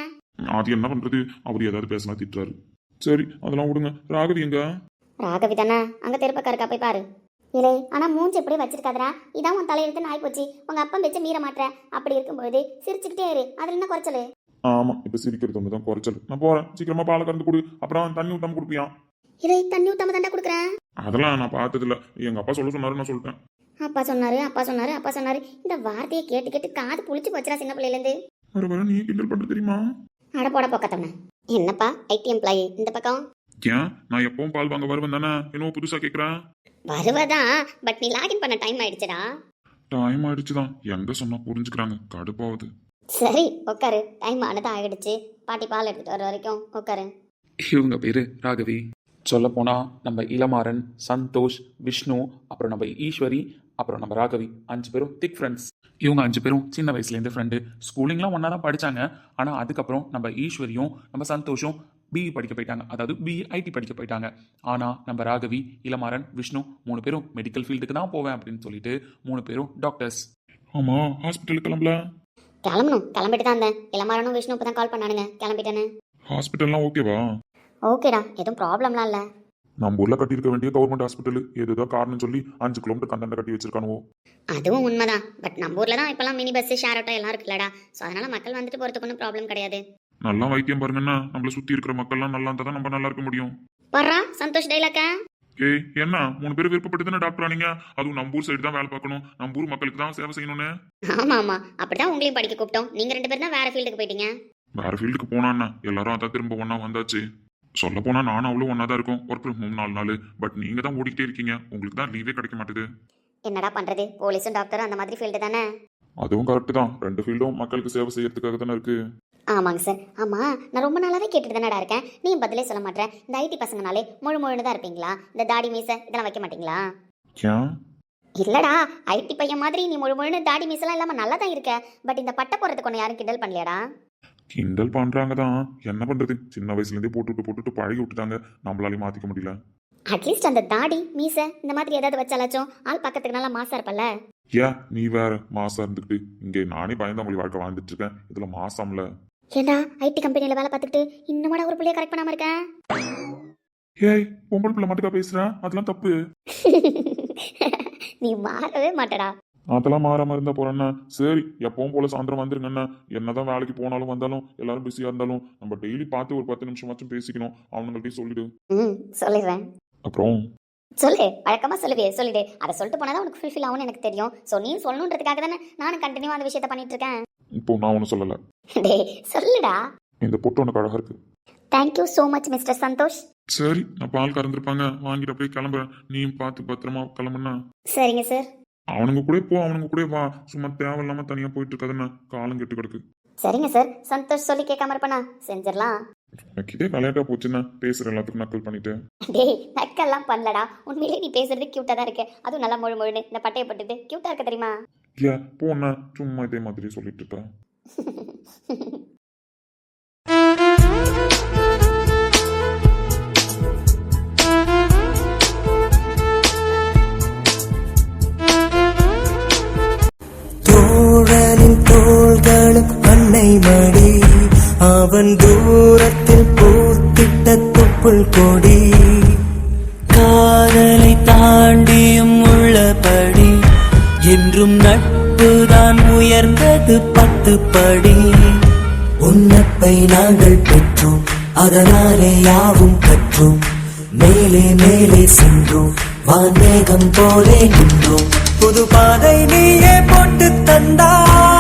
அது என்ன பண்றது, அவர் ஏதாவது பேசினா திட்டுறாரு. சரி அதெல்லாம் விடுங்க. ராகவி எங்க? ராகவி தானே, அங்க தெருப்பக்கா இருக்கா, போய் பாரு. இல்லை, ஆனா மூஞ்சி எப்படி வச்சிருக்காதரா, இதான் உன் தலையெழுத்து நாய் போச்சு. உங்க அப்பா வச்சு மீற மாட்டேற. அப்படி இருக்கும்போது சிரிச்சுக்கிட்டே இரு, அதுல என்ன குறைச்சலு? ஆமா, இப்ப சிரிக்கிறது ஒண்ணுதான் குறைச்சல். நான் போறேன், சீக்கிரமா பாலை கறந்து கொடு, அப்புறம் தண்ணி ஊத்தாம கொடுப்பியா? இல்லை, தண்ணி ஊத்தாம தாண்டா கொடுக்குறேன். அதெல்லாம் நான் பார்த்தது இல்ல, எங்க அப்பா சொல்ல சொன்னாரு, நான் சொல்லிட்டேன். அப்பா சொன்னாரு. இந்த வார்த்தையை கேட்டு கேட்டு காது புளிச்சு போச்சுடா சின்ன பிள்ளையில இருந்து. வர நீ கிண்டல் பண்ற தெரியுமா? அட போட போக்கத்தவன. என்னப்பா ஐடி எம்ப்ளாயி இந்த பக்கம்? ஏன் நான் எப்பவும் பால் வாங்க வருவேன் தானே, என்னவோ புதுசா கேக்குறேன். வருவதான், பட் நீ லாகின் பண்ண டைம் ஆயிடுச்சுடா. டைம் ஆயிடுச்சுதான், எங்க சொன்னா புரிஞ்சுக்கிறாங்க, கடுப்பாவது. சரி உட்காரு, டைம் ஆனது ஆயிடுச்சு. பாட்டி பால் எடுத்துட்டு வர வரைக்கும் உட்காரு. இவங்க பேரு ராகவி. சொல்லப்போனா நம்ம இளமாறன், சந்தோஷ், விஷ்ணு, அப்புறம் நம்ம ஈஸ்வரி, அப்புறம் நம்ம ராகவி 5 பேரும் திக் ஃப்ரெண்ட்ஸ். இவங்க 5 பேரும் சின்ன வயசுலேருந்து ஃப்ரெண்டு. ஸ்கூலிங்லாம் ஒன்றா தான் படித்தாங்க. ஆனால் அதுக்கப்புறம் நம்ம ஈஸ்வரியும் நம்ம சந்தோஷும் பிஇ படிக்க போயிட்டாங்க, அதாவது பிஇ ஐடி படிக்க போயிட்டாங்க. ஆனால் நம்ம ராகவி, இளமாறன், விஷ்ணு 3 பேரும் மெடிக்கல் ஃபீல்டுக்கு தான் போவேன் அப்படின்னு சொல்லிட்டு 3 பேரும் டாக்டர்ஸ். ஆமா, ஹாஸ்பிட்டலுக்கு கிளம்பல? கிளம்பிட்டு தான் இருந்தேன். இளமாறனும் விஷ்ணு இப்போ தான் கால் பண்ணானுங்க, கிளம்பிட்டேன்னு. ஹாஸ்பிட்டல்லாம் ஓகேவா? ஓகேடா, எதுவும் ப்ராப்ளம்லாம் இல்லை. நம்ம ஊர்ல கட்டியிருக்க வேண்டிய கவர்மெண்ட் ஹாஸ்பிட்டல் ஏதோ காரணம் சொல்லி 5 கிலோமீட்டர் கண்டாண்ட கட்டி வச்சிருக்கானுவோ. அதுவும் உண்மைதான், பட் நம்ம ஊர்ல தான் இப்பெல்லாம் மினி பஸ், ஷேர் ஆட்டோ எல்லாம் இருக்குல்லடா. ஸோ அதனால மக்கள் வந்துட்டு போறதுக்கு ஒன்றும் ப்ராப்ளம் கிடையாது. நல்லா வைத்தியம் பாருங்கன்னா, நம்மள சுத்தி இருக்கிற மக்கள்லாம் நல்லா இருந்தா தான் நம்ம நல்லா இருக்க முடியும். பர்றா சந்தோஷ் டைலாக்கா. ஏய் என்ன 3 பேர் விருப்பப்பட்டு தானே டாக்டர் ஆனீங்க? அதுவும் நம்ம ஊர் சைடு தான் வேலை பார்க்கணும், நம்ம ஊர் மக்களுக்கு தான் சேவை செய்யணும்னு. ஆமா, அப்படிதான் உங்களையும் படிக்க கூப்பிட்டோம். நீங்க 2 பேரும் தான் வேற ஃபீல்டுக்கு போயிட்டீங்க. வேற ஃபீல்டுக்கு போனான்னா எல்லாரும் அதான் திரும்ப ஒன்னா வந்தாச்சு. சொல்ல போனா நானும் அவ்வளோ ஒன்னா தான் இருக்கும், ஒர்க் ஃப்ரம் ஹோம் 4 நாள். பட் நீங்க தான் ஓடிக்கிட்டே இருக்கீங்க, உங்களுக்கு தான் லீவே கிடைக்க மாட்டேது. என்னடா பண்றது, போலீஸும் டாக்டரும் அந்த மாதிரி ஃபீல்டு தானே. அதுவும் கரெக்ட் தான், 2 ஃபீல்டும் மக்களுக்கு சேவை செய்யறதுக்காக தானே இருக்கு. ஆமாங்க சார். ஆமா, நான் ரொம்ப நாளாவே கேட்டுட்டு தானடா இருக்கேன், நீ பதிலே சொல்ல மாட்டேன். இந்த ஐடி பசங்கனாலே முழுன்னு தான் இருப்பீங்களா? இந்த தாடி மீசை இதெல்லாம் வைக்க மாட்டீங்களா? ஏன்? இல்லடா, ஐடி பையன் மாதிரி நீ முழுன்னு தாடி மீசெல்லாம் இல்லாம நல்லா தான் இருக்க. பட் இந்த பட்டை போறதுக்கு ஒன்று யாரும் கிண்டல் பண்ணலையாடா? கிண்டல் பண்றாங்க தான், என்ன பண்றது, சின்ன வயசுல இருந்தே போட்டுட்டு பழகி விட்டுட்டாங்க, நம்மளாலையும் மாத்திக்க முடியல. அட்லீஸ்ட் அந்த தாடி மீசை இந்த மாதிரி ஏதாவது வச்சாலாச்சும் ஆள் பக்கத்துக்கு நல்லா மாசா இருப்பல்ல. ஏன் நீ வேற மாசா இருந்துக்கிட்டு இங்கே நானே பயந்தாமொழி வாழ்க்கை வாழ்ந்துட்டு இருக்கேன், இதுல மாசம்ல. ஏண்டா ஐடி கம்பெனில வேலை பார்த்துட்டு இன்னுமாடா ஒரு பிள்ளைய கரெக்ட் பண்ணாம இருக்கேன். ஏய் பொம்பளை பிள்ளை மட்டுக்கா பேசுறேன், அதெல்லாம் தப்பு. நீ மாறவே மாட்டடா. அதெல்லாம் மாறாம இருந்தா போறேன்னா சரி, எப்பவும் போல சாயந்தரம் வந்துருங்கண்ணா. என்னதான் வேலைக்கு போனாலும் வந்தாலும் எல்லாரும் பிஸியா இருந்தாலும் நம்ம டெய்லி பார்த்து ஒரு 10 நிமிஷமாச்சும் பேசிக்கணும், அவனுங்கள்ட்டையும் சொல்லிடு. சொல்லிடுறேன். அப்புறம் சொல்லு, வழக்கமா சொல்லுவியே, சொல்லிடு. அதை சொல்லிட்டு போனாதான் உனக்கு ஃபுல்ஃபில் ஆகும்னு எனக்கு தெரியும். ஸோ நீ சொல்லணுன்றதுக்காக தானே நானும் கண்டினியூ அந்த விஷயத்த பண்ணிட்டு இருக்கேன். இப்போ நான் ஒன்றும் சொல்லல. டேய் சொல்லுடா. இந்த பொட்டு உனக்கு அழகா இருக்கு. Thank you so much mister Santhosh. சரி, நான் பால் கறந்துருப்பாங்க, வாங்கிட்டு அப்படியே கிளம்புறேன். நீயும் பார்த்து பத்திரமா கிளம்புனா. சரிங்க சார். அவனுங்க கூட போ, அவனுங்க கூட வா, சும்மா தேவையில்லாம தனியா போயிட்டு இருக்காதுன்னா காலம் கெட்டு கிடக்கு. சரிங்க சார். சந்தோஷ் சொல்லி கேட்காம இருப்பனா? செஞ்சிடலாம். எனக்கு இதே விளையாட்டா போச்சுன்னா பேசுற எல்லாத்துக்கும் நக்கல் பண்ணிட்டு. டேய் நக்கெல்லாம் பண்ணலடா, உண்மையிலே நீ பேசுறது கியூட்டா தான் இருக்கு. அதுவும் நல்லா முழுன்னு இந்த பட்டையை போட்டுட்டு கியூட்டா இருக்க தெரியுமா? ஏன் போன சும்மா இதே மாதிரி சொல்லிட்டு இருக்க. தோழனின் தோள்களும் அன்னை மடி, அவன் தூரத்தில் பூத்திட்ட தொப்புள் கொடி, காதலை தாண்டியும் உள்ளபடி என்றும் நட்புதான் உயர்ந்தது 10 படி. உன்னப்பை நாங்கள் பெற்றோம், அதனாலே யாவும் கற்றோம், மேலே மேலே சென்றோம், வான்மேகம் போலே நின்றோம், புது பாதை நீயே போட்டு தந்தாய்.